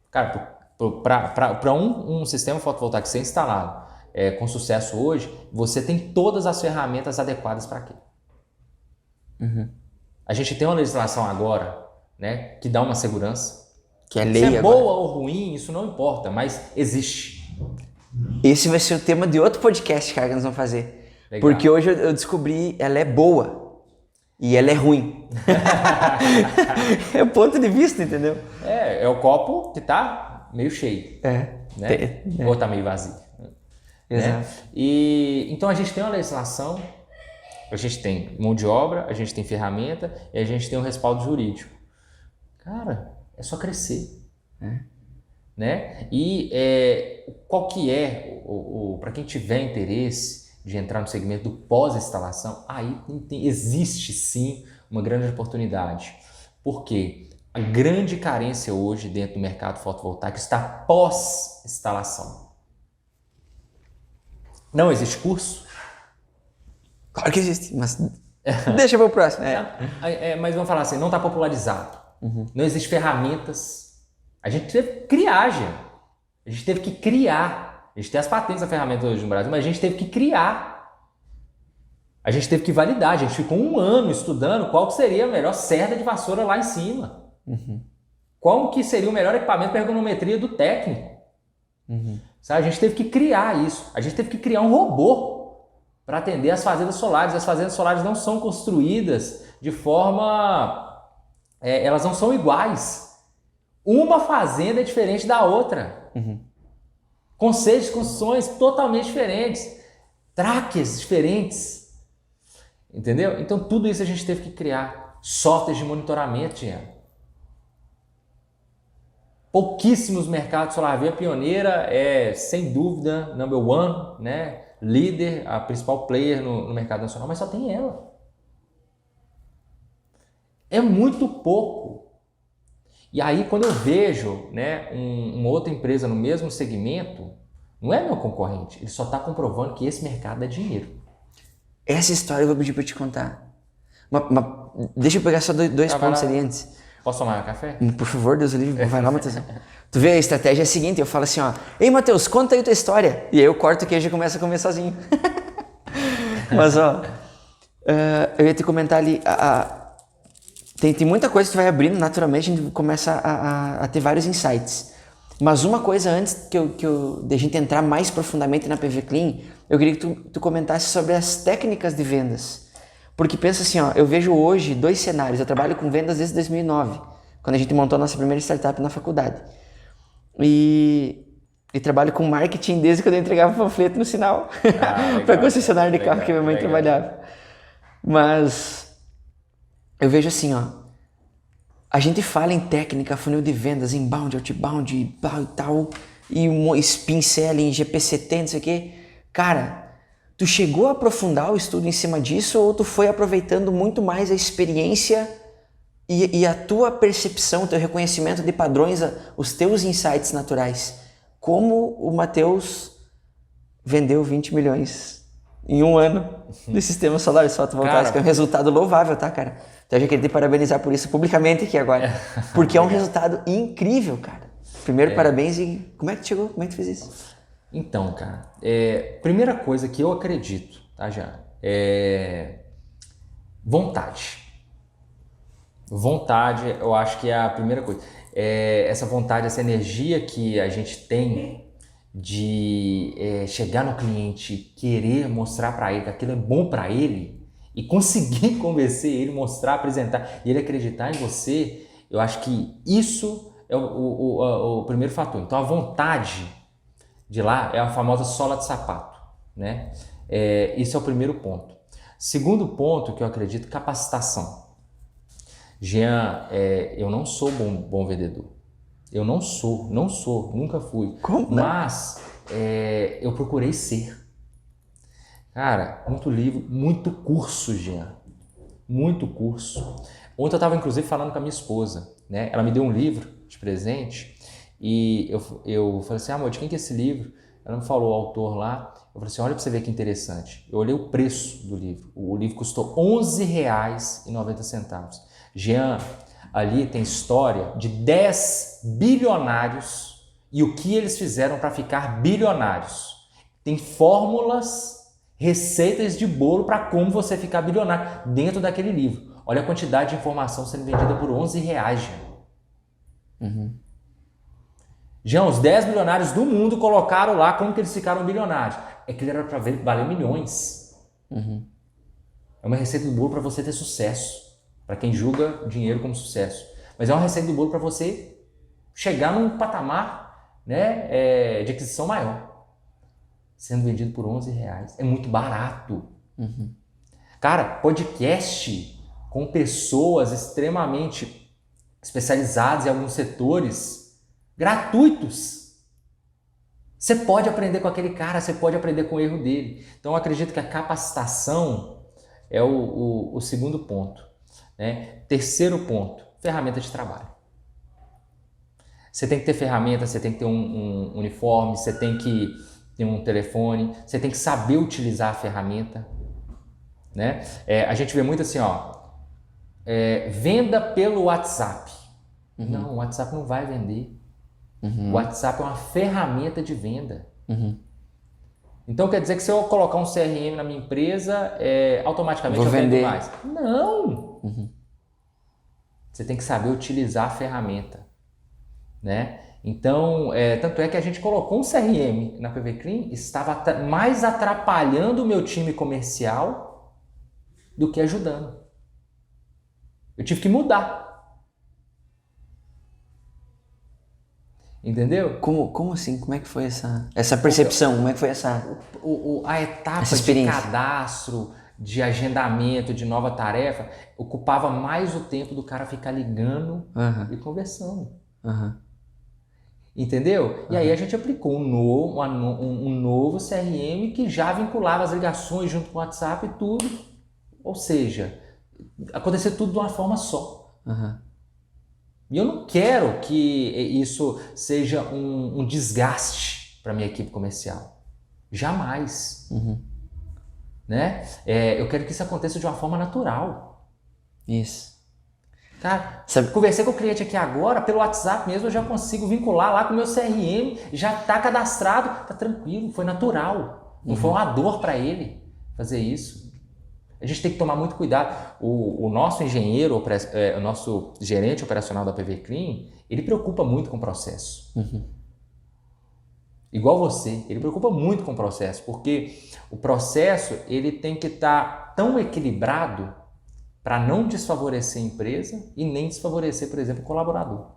Cara, para um sistema fotovoltaico ser instalado com sucesso hoje, você tem todas as ferramentas adequadas para aquilo. A gente tem uma legislação agora, né, que dá uma segurança. Que é lei se é agora. boa ou ruim, isso não importa, mas existe. Esse vai ser o tema de outro podcast, cara, que nós vamos fazer. Legal. Porque hoje eu descobri, ela é boa. E ela é ruim. É o ponto de vista, entendeu? É o copo que tá meio cheio. Né? Ou tá meio vazio. Exato. Né? E então a gente tem uma legislação, a gente tem mão de obra, a gente tem ferramenta e a gente tem um respaldo jurídico. Cara, é só crescer. Né? E qual que é, para quem tiver interesse de entrar no segmento do pós-instalação, aí existe sim uma grande oportunidade. Por quê? A grande carência hoje dentro do mercado fotovoltaico está pós-instalação. Não existe curso? Claro que existe, mas deixa para o próximo. Mas vamos falar assim, não está popularizado. Não existem ferramentas. A gente teve que criar, gente. A gente teve que criar. A gente tem as patentes da ferramenta hoje no Brasil, mas a gente teve que criar. A gente teve que validar. A gente ficou 1 ano estudando qual que seria a melhor cerda de vassoura lá em cima. Qual que seria o melhor equipamento para ergonometria do técnico. Sabe? A gente teve que criar isso. A gente teve que criar um robô para atender as fazendas solares. As fazendas solares não são construídas de forma... elas não são iguais. Uma fazenda é diferente da outra. Conceitos de construções totalmente diferentes. Tráqueas diferentes. Entendeu? Então tudo isso a gente teve que criar. Softwares de monitoramento, Tiago. Pouquíssimos mercados solar. A Pioneira é, sem dúvida, number one, né? Líder, a principal player no mercado nacional, mas só tem ela. É muito pouco. E aí, quando eu vejo, né, uma outra empresa no mesmo segmento, não é meu concorrente, ele só está comprovando que esse mercado dá dinheiro. Essa história eu vou pedir para te contar. Deixa eu pegar só dois pontos ali antes. Posso tomar um café? Por favor, Deus o livre, vai lá, Matheus. Tu vê, a estratégia é a seguinte, eu falo assim, ó, ei, Matheus, conta aí tua história. E aí eu corto o queijo e começo a comer sozinho. Mas, ó, eu ia te comentar ali, tem muita coisa que tu vai abrindo, naturalmente a gente começa a ter vários insights. Mas uma coisa antes de a gente entrar mais profundamente na PV Clean, eu queria que tu comentasse sobre as técnicas de vendas. Porque pensa assim, ó, eu vejo hoje 2 cenários. Eu trabalho com vendas desde 2009, quando a gente montou a nossa primeira startup na faculdade. E trabalho com marketing desde quando eu entregava panfleto no sinal para concessionária de carro que minha mãe trabalhava. Mas eu vejo assim, ó, a gente fala em técnica, funil de vendas, inbound, outbound e tal, e spin selling, GPCT, não sei o quê. Cara, tu chegou a aprofundar o estudo em cima disso ou tu foi aproveitando muito mais a experiência e a tua percepção, teu reconhecimento de padrões, os teus insights naturais? Como o Matheus vendeu 20 milhões em 1 ano de sistema solar fotovoltaico? É um resultado louvável, tá, cara? Então eu já queria te parabenizar por isso publicamente aqui agora. Porque é um resultado incrível, cara. Primeiro, parabéns. E como é que chegou? Como é que tu fez isso? Então, cara, primeira coisa que eu acredito, tá, já, é vontade. Vontade, eu acho que é a primeira coisa. Essa vontade, essa energia que a gente tem de chegar no cliente, querer mostrar para ele que aquilo é bom para ele e conseguir convencer ele, mostrar, apresentar e ele acreditar em você, eu acho que isso é o primeiro fator. Então a vontade de lá é a famosa sola de sapato, né? Esse é o primeiro ponto. Segundo ponto que eu acredito, capacitação. Jean, eu não sou bom vendedor. Eu não sou, nunca fui. Como não? Mas eu procurei ser. Cara, muito livro, muito curso, Jean. Muito curso. Ontem eu estava inclusive falando com a minha esposa, né? Ela me deu um livro de presente e eu falei assim, amor, de quem que é esse livro? Ela me falou o autor lá. Eu falei assim, olha para você ver que interessante. Eu olhei o preço do livro. O livro custou R$ 11,90. Jean, ali tem história de 10 bilionários e o que eles fizeram para ficar bilionários. Tem fórmulas, receitas de bolo para como você ficar bilionário dentro daquele livro. Olha a quantidade de informação sendo vendida por R$ 11, Jean. Jean, os 10 bilionários do mundo colocaram lá como que eles ficaram bilionários. É que ele era para valer milhões. É uma receita do bolo para você ter sucesso. Para quem julga dinheiro como sucesso. Mas é uma receita do bolo para você chegar num patamar, né, de aquisição maior. Sendo vendido por R$ 11. É muito barato. Cara, podcast com pessoas extremamente especializadas em alguns setores, gratuitos. Você pode aprender com aquele cara, você pode aprender com o erro dele. Então eu acredito que a capacitação é o segundo ponto. Né? Terceiro ponto, ferramenta de trabalho. Você tem que ter ferramenta, você tem que ter um uniforme, você tem que ter um telefone, você tem que saber utilizar a ferramenta. Né? A gente vê muito assim, venda pelo WhatsApp. Não, o WhatsApp não vai vender. O WhatsApp é uma ferramenta de venda. Então quer dizer que se eu colocar um CRM na minha empresa, automaticamente eu vendo mais? Não! Você tem que saber utilizar a ferramenta, né? Então, tanto é que a gente colocou um CRM na PV Clean, estava mais atrapalhando o meu time comercial do que ajudando. Eu tive que mudar. Entendeu? Como assim? Como é que foi essa percepção? Como é que foi a etapa de cadastro, de agendamento, de nova tarefa, ocupava mais o tempo do cara ficar ligando e conversando. Entendeu? E aí a gente aplicou um novo CRM que já vinculava as ligações junto com o WhatsApp e tudo. Ou seja, acontecer tudo de uma forma só. E eu não quero que isso seja um desgaste para a minha equipe comercial. Jamais. Né? Eu quero que isso aconteça de uma forma natural. Isso. Cara, conversei com o cliente aqui agora, pelo WhatsApp mesmo, eu já consigo vincular lá com o meu CRM, já está cadastrado, tá tranquilo, foi natural. Não foi uma dor para ele fazer isso. A gente tem que tomar muito cuidado. O nosso engenheiro, o nosso gerente operacional da PV Clean, ele preocupa muito com o processo. Igual você, ele preocupa muito com o processo, porque o processo ele tem que estar tão equilibrado para não desfavorecer a empresa e nem desfavorecer, por exemplo, o colaborador.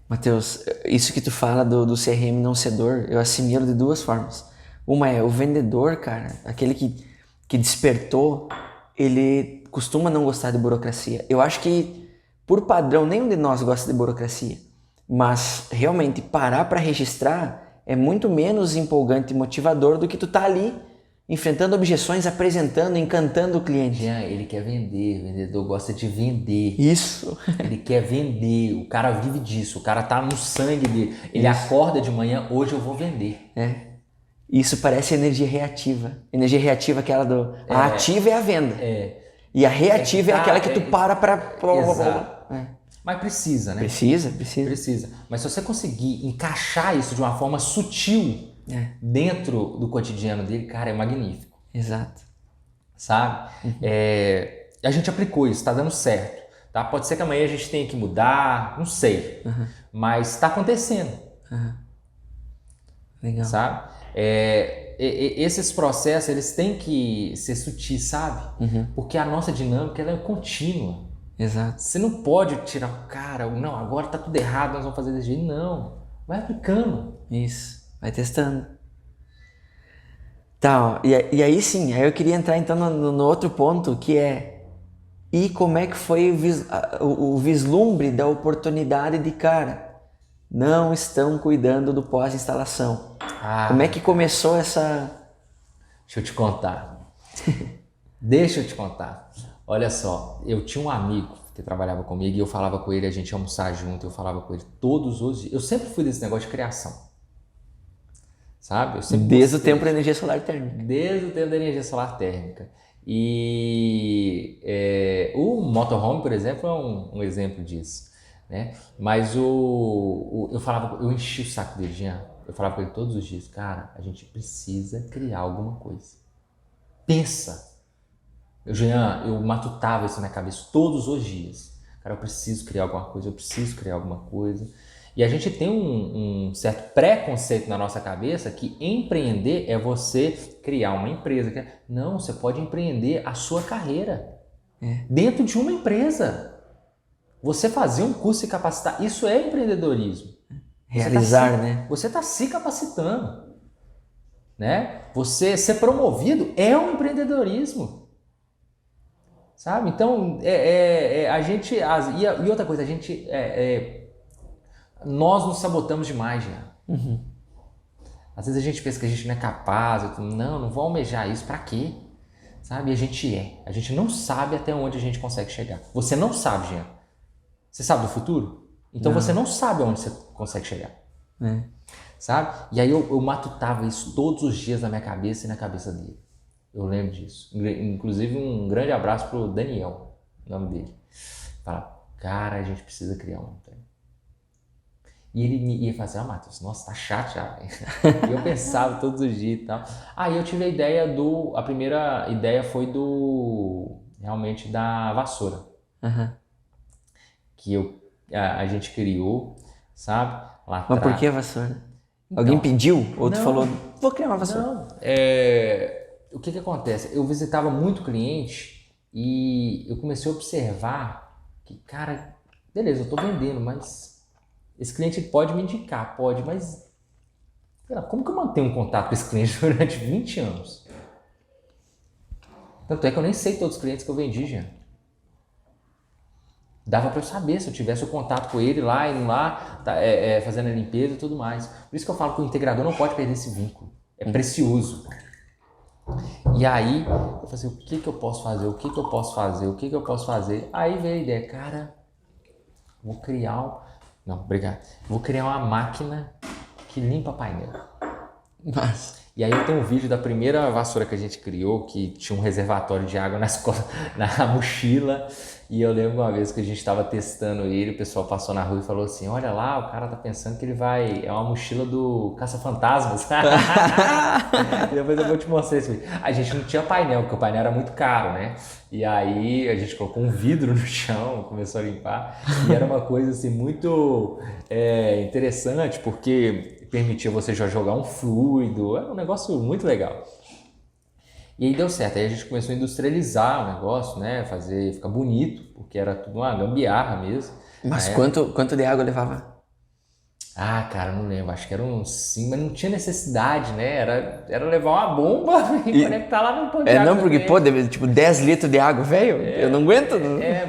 Matheus, isso que tu fala do CRM não ser dor, eu assimilo de duas formas. Uma é o vendedor, cara, aquele que despertou, ele costuma não gostar de burocracia. Eu acho que, por padrão, nenhum de nós gosta de burocracia. Mas, realmente, parar para registrar é muito menos empolgante e motivador do que tu tá ali, enfrentando objeções, apresentando, encantando o cliente. Ele quer vender, o vendedor gosta de vender. Isso. Ele quer vender, o cara vive disso, o cara tá no sangue dele. Ele acorda de manhã, hoje eu vou vender. Isso parece energia reativa. Energia reativa é aquela a ativa é a venda. E a reativa é aquela que tu para. Exato. Mas precisa, né? Precisa. Mas se você conseguir encaixar isso de uma forma sutil dentro do cotidiano dele, cara, é magnífico. Exato. Sabe? a gente aplicou isso, está dando certo. Tá? Pode ser que amanhã a gente tenha que mudar, não sei. Mas está acontecendo. Legal. Sabe? Esses processos, eles têm que ser sutis, sabe? Porque a nossa dinâmica, ela é contínua. Exato. Você não pode tirar o cara, não, agora tá tudo errado, nós vamos fazer desse jeito. Não. Vai aplicando. Isso. Vai testando. Tá, ó, e aí sim, aí eu queria entrar então no outro ponto, que é e como é que foi o vislumbre da oportunidade de, cara, não estão cuidando do pós-instalação. Como é que começou essa... Deixa eu te contar. Deixa eu te contar. Olha só, eu tinha um amigo que trabalhava comigo e eu falava com ele, a gente ia almoçar junto, eu falava com ele todos os dias. Eu sempre fui desse negócio de criação. Sabe? Eu sempre Desde o tempo da energia solar térmica. Desde o tempo da energia solar térmica. E o motorhome, por exemplo, é um exemplo disso. Né? Mas eu enchi o saco dele, Jean. Eu falava com ele todos os dias, cara, a gente precisa criar alguma coisa. Pensa. Jean, eu matutava isso na minha cabeça todos os dias. Cara, eu preciso criar alguma coisa, eu preciso criar alguma coisa. E a gente tem um certo preconceito na nossa cabeça que empreender é você criar uma empresa. Não, você pode empreender a sua carreira dentro de uma empresa. Você fazer um curso e capacitar, isso é empreendedorismo. Realizar, né? Você está se capacitando. Né? Você ser promovido é um empreendedorismo. Sabe? Então, a gente... E outra coisa, a gente... nós nos sabotamos demais, já. Às vezes a gente pensa que a gente não é capaz, não vou almejar isso, pra quê? Sabe? E a gente não sabe até onde a gente consegue chegar. Você não sabe, Jean. Você sabe do futuro? Então você não sabe aonde você consegue chegar. Sabe? E aí eu matutava isso todos os dias na minha cabeça e na cabeça dele. Eu lembro disso. Inclusive um grande abraço pro Daniel, o nome dele. Fala, cara, a gente precisa criar uma montanha. E ele ia fazer, Matheus, nossa, tá chato já. E eu pensava todos os dias e tal. Aí eu tive a ideia a primeira ideia foi realmente da vassoura. Que a gente criou, sabe? Lá Mas por que a vassoura? Alguém pediu? Ou tu falou, vou criar uma vassoura? Não, o que acontece? Eu visitava muito cliente e eu comecei a observar que, cara, beleza, eu tô vendendo, mas esse cliente pode me indicar, pode, mas como que eu mantenho um contato com esse cliente durante 20 anos? Tanto é que eu nem sei todos os clientes que eu vendi, já. Dava para eu saber se eu tivesse o contato com ele lá, indo lá, fazendo a limpeza e tudo mais. Por isso que eu falo que o integrador não pode perder esse vínculo. É precioso. E aí, eu falei assim, o que eu posso fazer? O que eu posso fazer? O que eu posso fazer? Aí veio a ideia, cara, vou criar Não, obrigado. Vou criar uma máquina que limpa painel. Mas... E aí eu tenho um vídeo da primeira vassoura que a gente criou, que tinha um reservatório de água na mochila. E eu lembro uma vez que a gente estava testando ele, o pessoal passou na rua e falou assim, olha lá, o cara tá pensando que ele vai... É uma mochila do Caça-Fantasmas. E depois eu vou te mostrar esse vídeo. A gente não tinha painel, porque o painel era muito caro, né? E aí a gente colocou um vidro no chão, começou a limpar. E era uma coisa assim muito interessante, porque permitia você já jogar um fluido. Era um negócio muito legal. E aí deu certo, aí a gente começou a industrializar o negócio, né, ficar bonito, porque era tudo uma gambiarra mesmo. Mas quanto de água levava? Ah, cara, não lembro, acho que era uns 5, mas não tinha necessidade, né, era levar uma bomba e conectar lá no pão de água. Não, porque, pô, deve, tipo, 10 litros de água, velho, eu não aguento.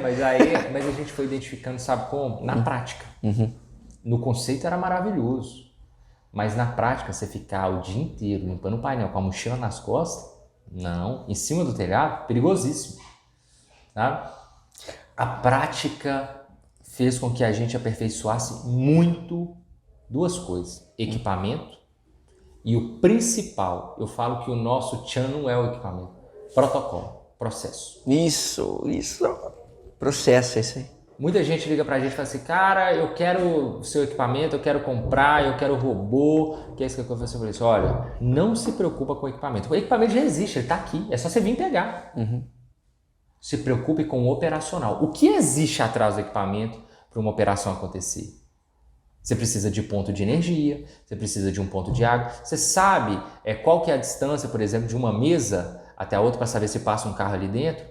Mas a gente foi identificando, sabe como? Na prática. No conceito era maravilhoso, mas na prática você ficar o dia inteiro limpando o painel com a mochila nas costas, não, em cima do telhado, perigosíssimo, tá? A prática fez com que a gente aperfeiçoasse muito duas coisas, equipamento e o principal, eu falo que o nosso tchan não é o equipamento, protocolo, processo. Isso, processo, é isso aí. Muita gente liga pra gente e fala assim, cara, eu quero o seu equipamento, eu quero comprar, eu quero robô, que é isso que eu conversei com isso. Olha, não se preocupa com o equipamento. O equipamento já existe, ele tá aqui, é só você vir pegar. Se preocupe com o operacional. O que existe atrás do equipamento para uma operação acontecer? Você precisa de ponto de energia, você precisa de um ponto de água. Você sabe qual que é a distância, por exemplo, de uma mesa até a outra para saber se passa um carro ali dentro?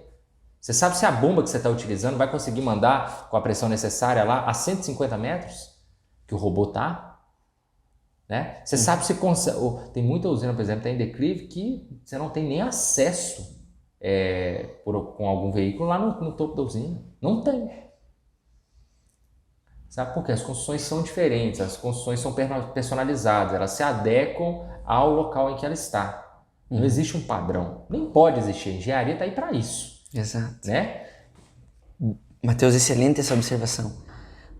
Você sabe se a bomba que você está utilizando vai conseguir mandar com a pressão necessária lá a 150 metros que o robô está? Né? Você sabe se consegue... Tem muita usina, por exemplo, está em declive que você não tem nem acesso com algum veículo lá no topo da usina. Não tem. Sabe por quê? As construções são diferentes, as construções são personalizadas, elas se adequam ao local em que ela está. Não existe um padrão, nem pode existir. A engenharia está aí para isso. Exato. Né? Matheus, excelente essa observação.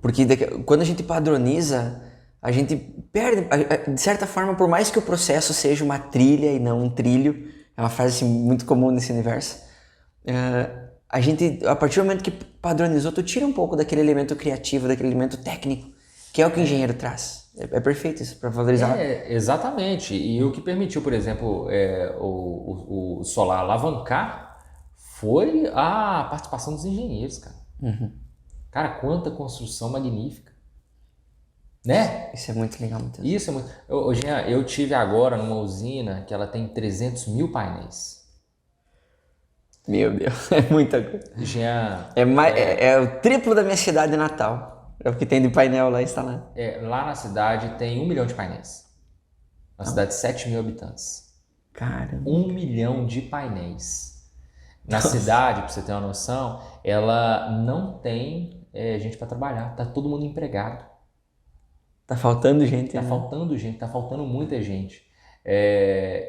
Porque quando a gente padroniza, a gente perde, de certa forma, por mais que o processo seja uma trilha e não um trilho, é uma frase assim, muito comum nesse universo, a gente, a partir do momento que padronizou, tu tira um pouco daquele elemento criativo, daquele elemento técnico, que é o que o engenheiro traz. É perfeito isso, para valorizar. Exatamente. E o que permitiu, por exemplo, o solar alavancar foi a participação dos engenheiros, cara. Cara, quanta construção magnífica. Né? Isso é muito legal, Matheus. Isso é muito... Jean, eu tive agora numa usina que ela tem 300 mil painéis. Meu Deus, é muita coisa. Jean... É o triplo da minha cidade natal. É o que tem de painel lá instalado. Lá na cidade tem 1 milhão de painéis. Uma cidade de 7 mil habitantes. Caramba. 1 milhão de painéis. Na cidade, pra você ter uma noção, ela não tem gente para trabalhar. Tá todo mundo empregado. Tá faltando gente. Tá faltando gente, tá faltando muita gente.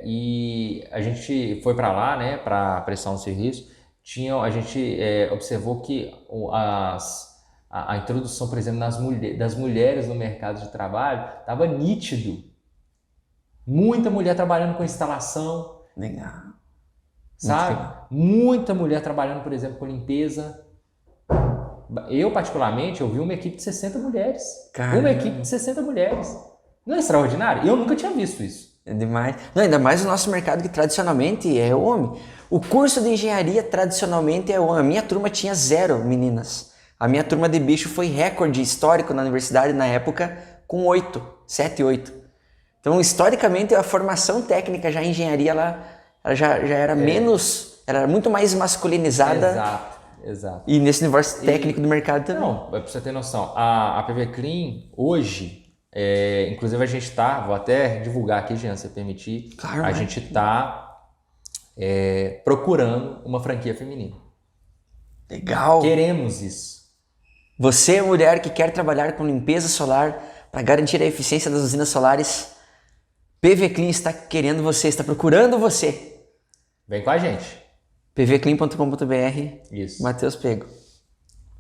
E a gente foi para lá, né, para prestar um serviço. A gente observou que a introdução, por exemplo, das mulheres no mercado de trabalho estava nítido. Muita mulher trabalhando com instalação. Legal. Sabe? Muita mulher trabalhando, por exemplo, com limpeza. Eu, particularmente, vi uma equipe de 60 mulheres. Caramba. Uma equipe de 60 mulheres. Não é extraordinário? Eu nunca tinha visto isso. É demais. Não, ainda mais o nosso mercado que tradicionalmente é homem. O curso de engenharia tradicionalmente é homem. A minha turma tinha 0 meninas. A minha turma de bicho foi recorde histórico na universidade na época com 7, 8. Então, historicamente, a formação técnica já em engenharia ela já era menos, era muito mais masculinizada. Exato. E nesse universo técnico do mercado também. Não, pra você ter noção, a PV Clean hoje, inclusive a gente vou até divulgar aqui, Jean, se permitir, claro, a gente está procurando uma franquia feminina. Legal. Queremos isso. Você, mulher que quer trabalhar com limpeza solar para garantir a eficiência das usinas solares, PV Clean está querendo você, está procurando você. Vem com a gente. pvclean.com.br. Isso. Matheus Pego.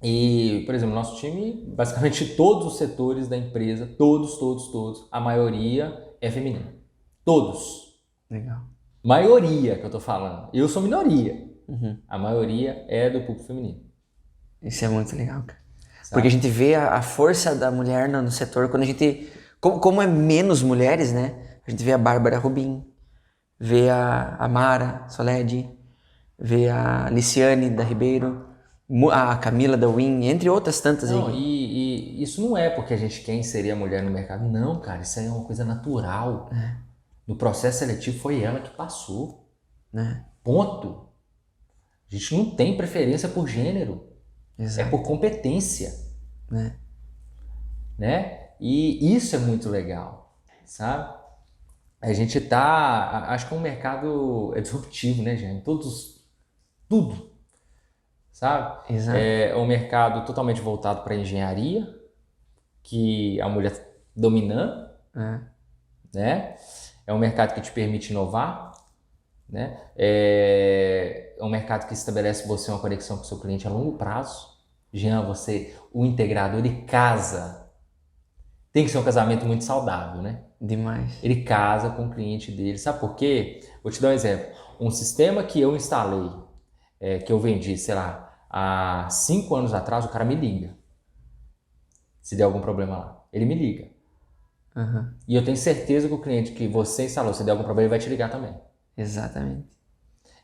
E, por exemplo, nosso time, basicamente todos os setores da empresa, todos, a maioria é feminina. Todos. Legal. Maioria que eu tô falando. Eu sou minoria. A maioria é do público feminino. Isso é muito legal, cara. Sabe? Porque a gente vê a força da mulher no setor, quando a gente... Como é menos mulheres, né? A gente vê a Bárbara Rubim, vê a Mara Soled, vê a Liciane da Ribeiro, a Camila da Win, entre outras tantas. Não, aí. E isso não é porque a gente quer inserir a mulher no mercado. Não, cara, isso aí é uma coisa natural. No processo seletivo foi ela que passou. Ponto. A gente não tem preferência por gênero. Exato. É por competência. Né? E isso é muito legal, sabe? A gente acho que é um mercado disruptivo, né, gente? Tudo, sabe? Exato. É um mercado totalmente voltado para a engenharia, que a mulher dominando, né? É um mercado que te permite inovar, né? É um mercado que estabelece você uma conexão com o seu cliente a longo prazo. Jean, o integrador, ele casa. Tem que ser um casamento muito saudável, né? Demais. Ele casa com o cliente dele. Sabe por quê? Vou te dar um exemplo. Um sistema que eu instalei, que eu vendi, sei lá, há 5 anos atrás, o cara me liga. Se der algum problema lá. Ele me liga. E eu tenho certeza que o cliente que você instalou, se der algum problema, ele vai te ligar também. Exatamente.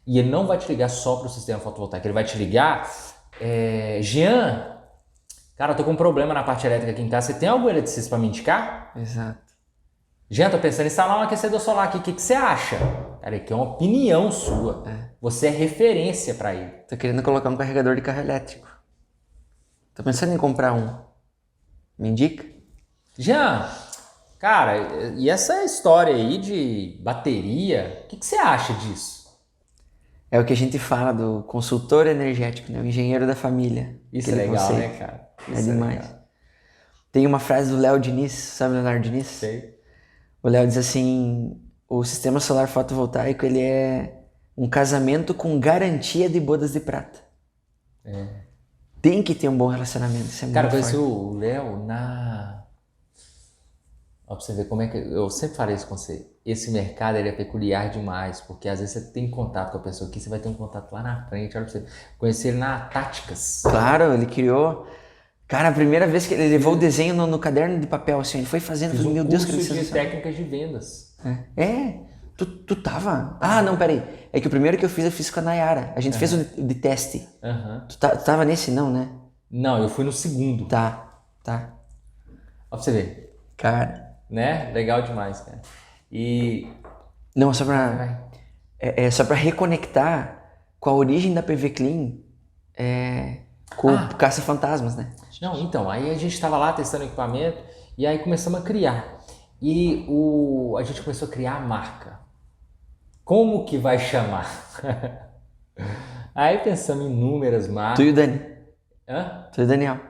E ele não vai te ligar só para o sistema fotovoltaico, ele vai te ligar, Jean, cara, eu tô com um problema na parte elétrica aqui em casa, você tem algum eletricista para me indicar? Exato. Jean, tô pensando em instalar um aquecedor solar aqui, o que você acha? Cara, aqui é uma opinião sua, você é referência para ele. Tô querendo colocar um carregador de carro elétrico. Tô pensando em comprar um. Me indica? Jean, cara, e essa história aí de bateria, o que você acha disso? É o que a gente fala do consultor energético, né? O engenheiro da família. Isso é legal, né, cara? É demais. Tem uma frase do Léo Diniz, sabe o Leonardo Diniz? Sei. O Léo diz assim, o sistema solar fotovoltaico, ele é um casamento com garantia de bodas de prata. Tem que ter um bom relacionamento, isso é Cara, muito conheci forte. o Léo na... Ó, pra você ver como é que... Eu sempre falei isso com você. Esse mercado, ele é peculiar demais, porque às vezes você tem contato com a pessoa aqui, você vai ter um contato lá na frente, olha pra você. Conheci ele na Táticas. Claro, ele criou... Cara, a primeira vez que ele levou o desenho no caderno de papel, assim, ele foi fazendo, Fiz um meu Deus, que curso de sensacional. técnicas de vendas. Tu tava... Ah, não, peraí. É que o primeiro que eu fiz com a Nayara. A gente fez o de teste. Tu tava nesse, não, né? Não, eu fui no segundo. Tá. Ó, pra você ver. Cara... Né? Legal demais, cara. E... Não, só pra... só pra reconectar com a origem da PV Clean, com o Caça-Fantasmas, né? Não, então, aí a gente estava lá testando o equipamento e aí começamos a criar. E a gente começou a criar a marca. Como que vai chamar? Aí pensamos em inúmeras marcas. Tu e o Dani. Hã? Tu e o Daniel.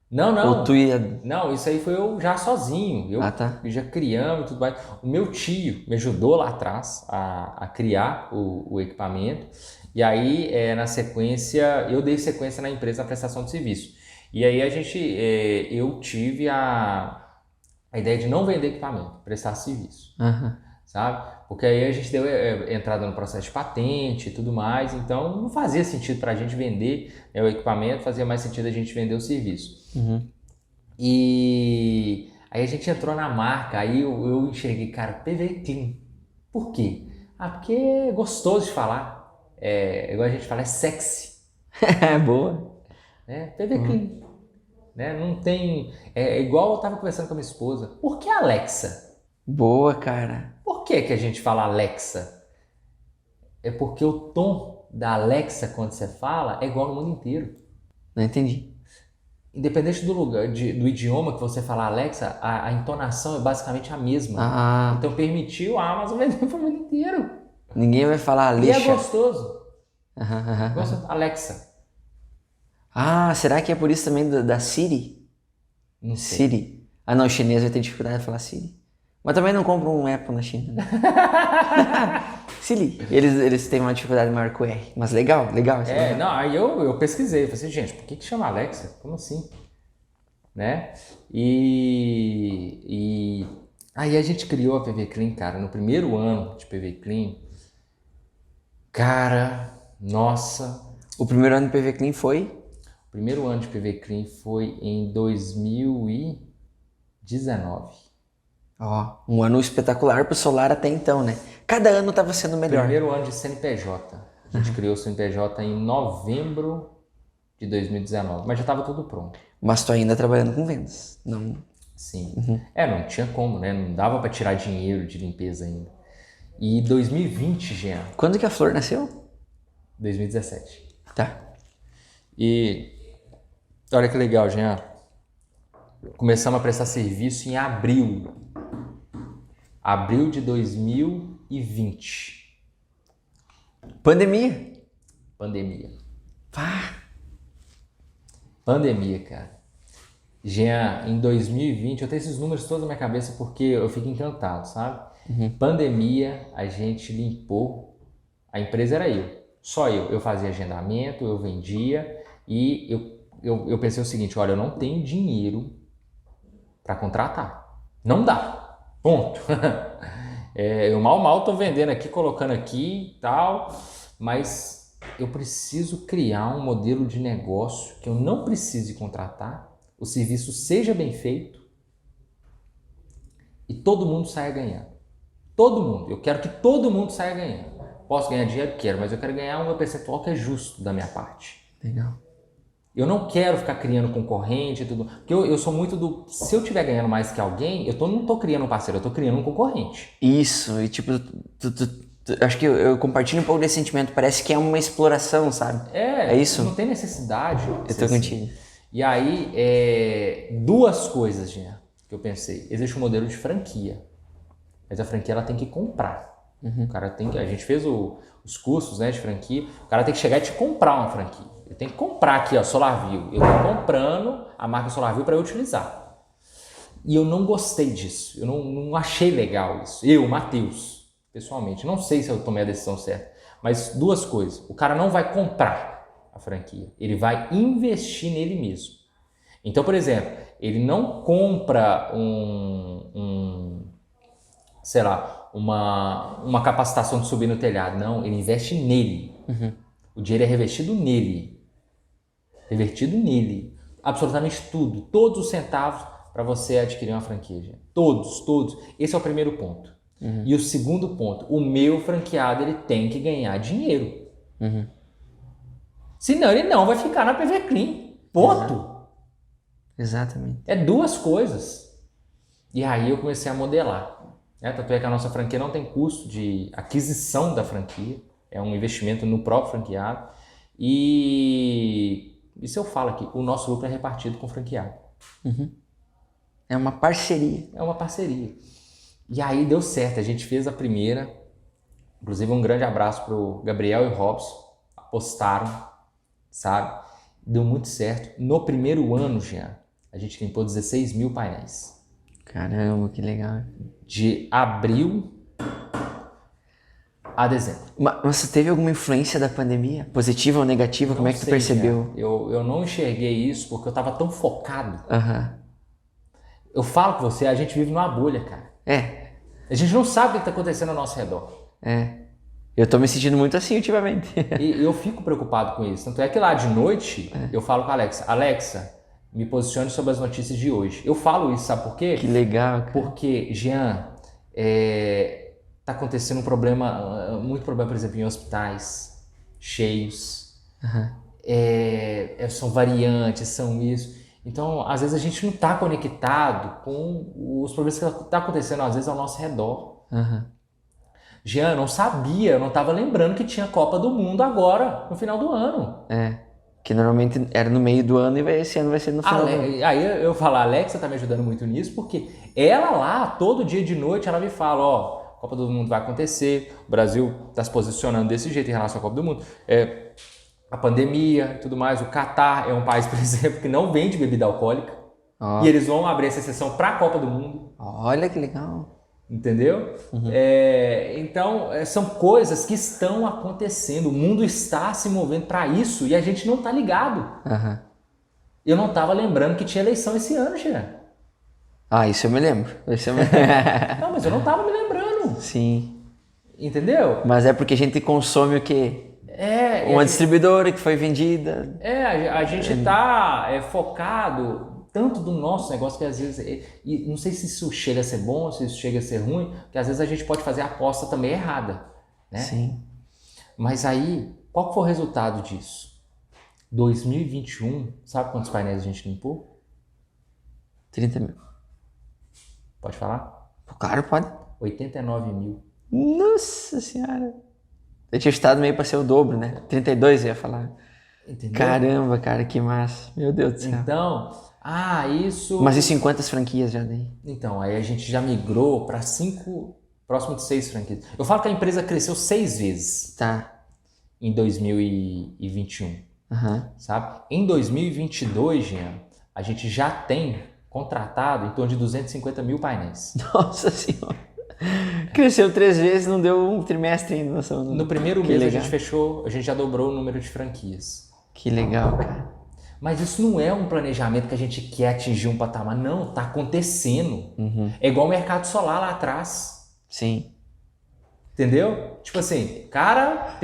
Não. Ou tu e a... Não, isso aí foi eu já sozinho. Eu já criamos e tudo mais. O meu tio me ajudou lá atrás a criar o equipamento. E aí, na sequência, eu dei sequência na empresa na prestação de serviço. E aí eu tive a ideia de não vender equipamento, prestar serviço, sabe? Porque aí a gente deu entrada no processo de patente e tudo mais, então não fazia sentido para a gente vender o equipamento, fazia mais sentido a gente vender o serviço. E aí a gente entrou na marca, aí eu enxerguei, cara, PV Clean. Por quê? Porque é gostoso de falar, igual a gente fala, é sexy. Boa. PV Clean. Né? Não tem... É igual eu tava conversando com a minha esposa. Por que Alexa? Boa, cara. Por que a gente fala Alexa? É porque o tom da Alexa quando você fala é igual no mundo inteiro. Não entendi. Independente do lugar, do idioma que você falar Alexa, a entonação é basicamente a mesma. Então permitiu a Amazon vender para o mundo inteiro. Ninguém vai falar Alexa. E é gostoso. Alexa. Será que é por isso também da Siri? Não sei. Siri. Não, o chinês vai ter dificuldade de falar Siri. Mas também não compra um Apple na China. Né? Siri. Eles têm uma dificuldade maior com o R. Mas legal. Não, aí eu pesquisei. Falei assim, gente, por que chama Alexa? Como assim? Né? E aí a gente criou a PV Clean, cara. No primeiro ano de PV Clean, cara, nossa. O primeiro ano de PV Clean foi? O primeiro ano de PV Clean foi em 2019. Um ano espetacular pro solar até então, né? Cada ano estava sendo melhor. Primeiro ano de CNPJ. A gente criou o CNPJ em novembro de 2019, mas já estava tudo pronto. Mas tu ainda trabalhando com vendas? Não. Sim. Não tinha como, né? Não dava para tirar dinheiro de limpeza ainda. E 2020, Jean. Quando que a Flor nasceu? 2017. Tá. E olha que legal, Jean. Começamos a prestar serviço em abril. Abril de 2020. Pandemia. Pandemia, cara. Jean, em 2020, eu tenho esses números todos na minha cabeça porque eu fico encantado, sabe? Pandemia, a gente limpou, a empresa era só eu. Eu fazia agendamento, eu vendia e eu pensei o seguinte, olha, eu não tenho dinheiro para contratar. Não dá. Ponto. Eu mal tô vendendo aqui, colocando aqui e tal, mas eu preciso criar um modelo de negócio que eu não precise contratar, o serviço seja bem feito e todo mundo saia ganhando. Todo mundo. Eu quero que todo mundo saia ganhando. Posso ganhar dinheiro? Quero, mas eu quero ganhar um meu percentual que é justo da minha parte. Legal. Eu não quero ficar criando concorrente e tudo. Porque eu sou muito do... Se eu estiver ganhando mais que alguém, não tô criando um parceiro, eu tô criando um concorrente. Isso, e tipo, acho que eu compartilho um pouco desse sentimento. Parece que é uma exploração, sabe? É isso? Não tem necessidade. Eu tô contigo. E aí, duas coisas, Jean, que eu pensei. Existe um modelo de franquia, mas a franquia ela tem que comprar. O cara tem que... A gente fez os cursos, né, de franquia. O cara tem que chegar e te comprar uma franquia. Ele tem que comprar aqui, ó, SolarView. Eu tô comprando a marca SolarView para eu utilizar. E eu não gostei disso. Eu não achei legal isso. Eu, Matheus, pessoalmente. Não sei se eu tomei a decisão certa. Mas duas coisas. O cara não vai comprar a franquia. Ele vai investir nele mesmo. Então, por exemplo, ele não compra sei lá, uma capacitação de subir no telhado. Não, ele investe nele. O dinheiro é revestido nele. Revertido nele. Absolutamente tudo. Todos os centavos para você adquirir uma franquia. Gente. Todos. Esse é o primeiro ponto. E o segundo ponto, o meu franqueado ele tem que ganhar dinheiro. Senão ele não vai ficar na PV Clean. Ponto. Exatamente. É duas coisas. E aí eu comecei a modelar. Tanto é que a nossa franquia não tem custo de aquisição da franquia. É um investimento no próprio franqueado. E isso eu falo aqui, o nosso lucro é repartido com o franqueado. É uma parceria. É uma parceria. E aí deu certo, a gente fez a primeira. Inclusive um grande abraço pro Gabriel e o Robson. Apostaram, sabe? Deu muito certo. No primeiro ano, Jean, a gente limpou 16 mil painéis. Caramba, que legal. De abril a dezembro. Mas você teve alguma influência da pandemia? Positiva ou negativa? Como é que tu percebeu? Eu não enxerguei isso porque eu tava tão focado. Eu falo com você, a gente vive numa bolha, cara. A gente não sabe o que tá acontecendo ao nosso redor. Eu tô me sentindo muito assim ultimamente. E eu fico preocupado com isso. Tanto é que lá de noite eu falo com a Alexa. Alexa, me posicione sobre as notícias de hoje. Eu falo isso, sabe por quê? Que legal, cara. Porque, Jean, tá acontecendo muito problema, por exemplo, em hospitais cheios. São variantes, são isso. Então, às vezes a gente não tá conectado com os problemas que tá acontecendo, às vezes, ao nosso redor. Jean, eu não sabia, eu não tava lembrando que tinha Copa do Mundo agora, no final do ano. Que normalmente era no meio do ano e esse ano vai ser no final do ano. Aí eu falo, a Alexa tá me ajudando muito nisso, porque ela lá, todo dia de noite, ela me fala, ó, Copa do Mundo vai acontecer, o Brasil tá se posicionando desse jeito em relação à Copa do Mundo. A pandemia e tudo mais, o Catar é um país, por exemplo, que não vende bebida alcoólica. E eles vão abrir essa exceção para a Copa do Mundo. Olha que legal. Entendeu? Então, são coisas que estão acontecendo. O mundo está se movendo para isso e a gente não está ligado. Eu não estava lembrando que tinha eleição esse ano, Jean. Isso eu me lembro. Não, mas eu não estava me lembrando. Sim. Entendeu? Mas é porque a gente consome o quê? Uma distribuidora que foi vendida. A gente está focado tanto do nosso negócio que às vezes, e não sei se isso chega a ser bom, se isso chega a ser ruim, que às vezes a gente pode fazer a aposta também errada, né? Sim. Mas aí, qual foi o resultado disso? 2021, sabe quantos painéis a gente limpou? 30 mil. Pode falar? Claro, pode. 89 mil. Nossa senhora. Eu tinha estado meio para ser o dobro, né? 32 eu ia falar. Entendeu? Caramba, cara, que massa. Meu Deus do céu. Então, isso... Mas isso em quantas franquias já dei? Então, aí a gente já migrou para 5, próximo de 6 franquias. Eu falo que a empresa cresceu 6 vezes. Em 2021. Sabe? Em 2022, Jean, a gente já tem contratado em torno de 250 mil painéis. Nossa senhora. Cresceu 3 vezes, não deu um trimestre ainda. No primeiro mês a gente fechou, a gente já dobrou o número de franquias. Que legal, cara. Mas isso não é um planejamento que a gente quer atingir um patamar. Não, tá acontecendo. É igual o mercado solar lá atrás. Sim. Entendeu? Tipo assim, cara,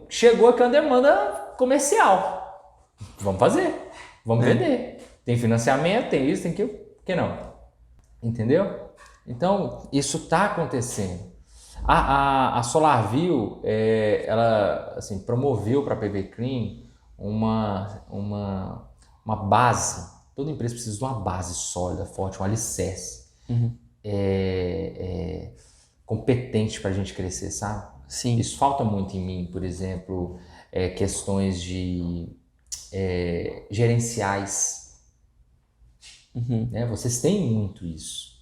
chegou aqui uma demanda comercial. Vamos fazer. Vamos vender. Tem financiamento, tem isso, tem aquilo. Por que não? Entendeu? Então, isso tá acontecendo. A SolarView, ela assim, promoveu para a PV Clean uma base. Toda empresa precisa de uma base sólida, forte, um alicerce. Competente para a gente crescer, sabe? Sim. Isso falta muito em mim, por exemplo, questões de gerenciais. Né? Vocês têm muito isso.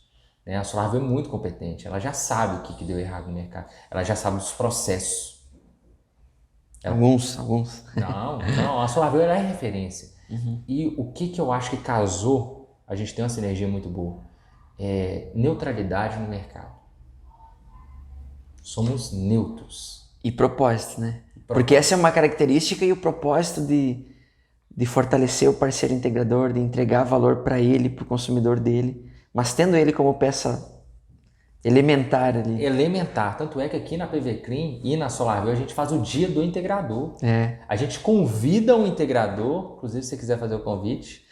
Né? A SolarView é muito competente, ela já sabe o que deu errado no mercado, ela já sabe dos processos. Alguns. Não, a SolarView ela é referência. E o que eu acho que casou, a gente tem uma sinergia muito boa, neutralidade no mercado. Somos neutros. E propósito, né? Porque essa é uma característica e o propósito de fortalecer o parceiro integrador, de entregar valor para ele, para o consumidor dele, mas tendo ele como peça elementar ali. Elementar. Tanto é que aqui na PV Clean e na SolarView a gente faz o dia do integrador. A gente convida um integrador, inclusive se você quiser fazer o convite.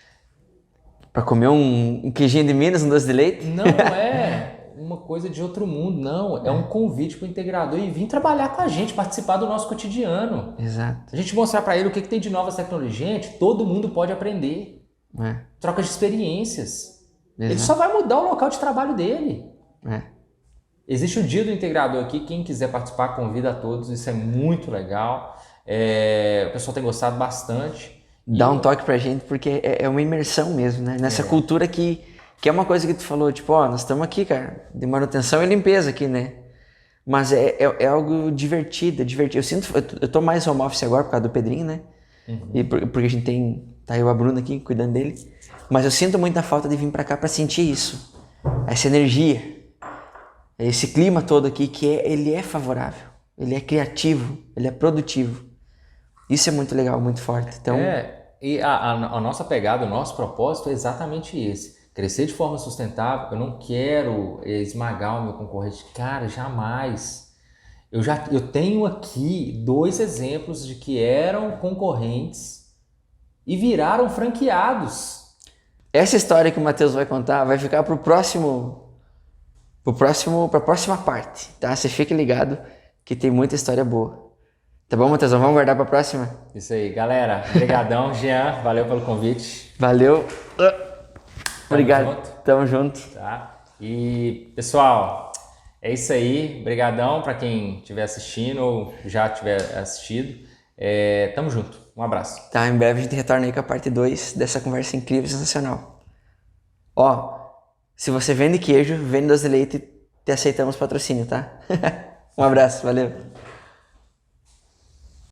Para comer um queijinho de Minas, um doce de leite? Não é uma coisa de outro mundo, não. É um convite para o integrador e vir trabalhar com a gente, participar do nosso cotidiano. Exato. A gente mostrar para ele o que tem de novas tecnologias. Gente, todo mundo pode aprender. Troca de experiências. Ele só vai mudar o local de trabalho dele. Existe o dia do integrador aqui, quem quiser participar, convida a todos, isso é muito legal. O pessoal tem gostado bastante. Dá um toque pra gente, porque é uma imersão mesmo, né? Nessa cultura que é uma coisa que tu falou, tipo, nós estamos aqui, cara, de manutenção e limpeza aqui, né? Mas é algo divertido, eu tô mais home office agora por causa do Pedrinho, né? E porque a gente tá eu e a Bruna aqui cuidando dele. Mas eu sinto muita falta de vir pra cá pra sentir isso. Essa energia. Esse clima todo aqui ele é favorável. Ele é criativo. Ele é produtivo. Isso é muito legal, muito forte. Então... E a nossa pegada, o nosso propósito é exatamente esse. Crescer de forma sustentável. Eu não quero esmagar o meu concorrente. Cara, jamais. Eu tenho aqui 2 exemplos de que eram concorrentes e viraram franqueados. Essa história que o Matheus vai contar vai ficar para a próxima parte, tá? Você fique ligado que tem muita história boa. Tá bom, Matheus? Vamos guardar para a próxima? Isso aí, galera. Obrigadão, Jean. Valeu pelo convite. Valeu. Obrigado. Tamo junto. Tá? E, pessoal, é isso aí. Obrigadão para quem estiver assistindo ou já tiver assistido. Tamo junto. Um abraço. Tá, em breve a gente retorna aí com a parte 2 dessa conversa incrível e sensacional. Se você vende queijo, vende doce de leite, te aceitamos patrocínio, tá? Um abraço, valeu.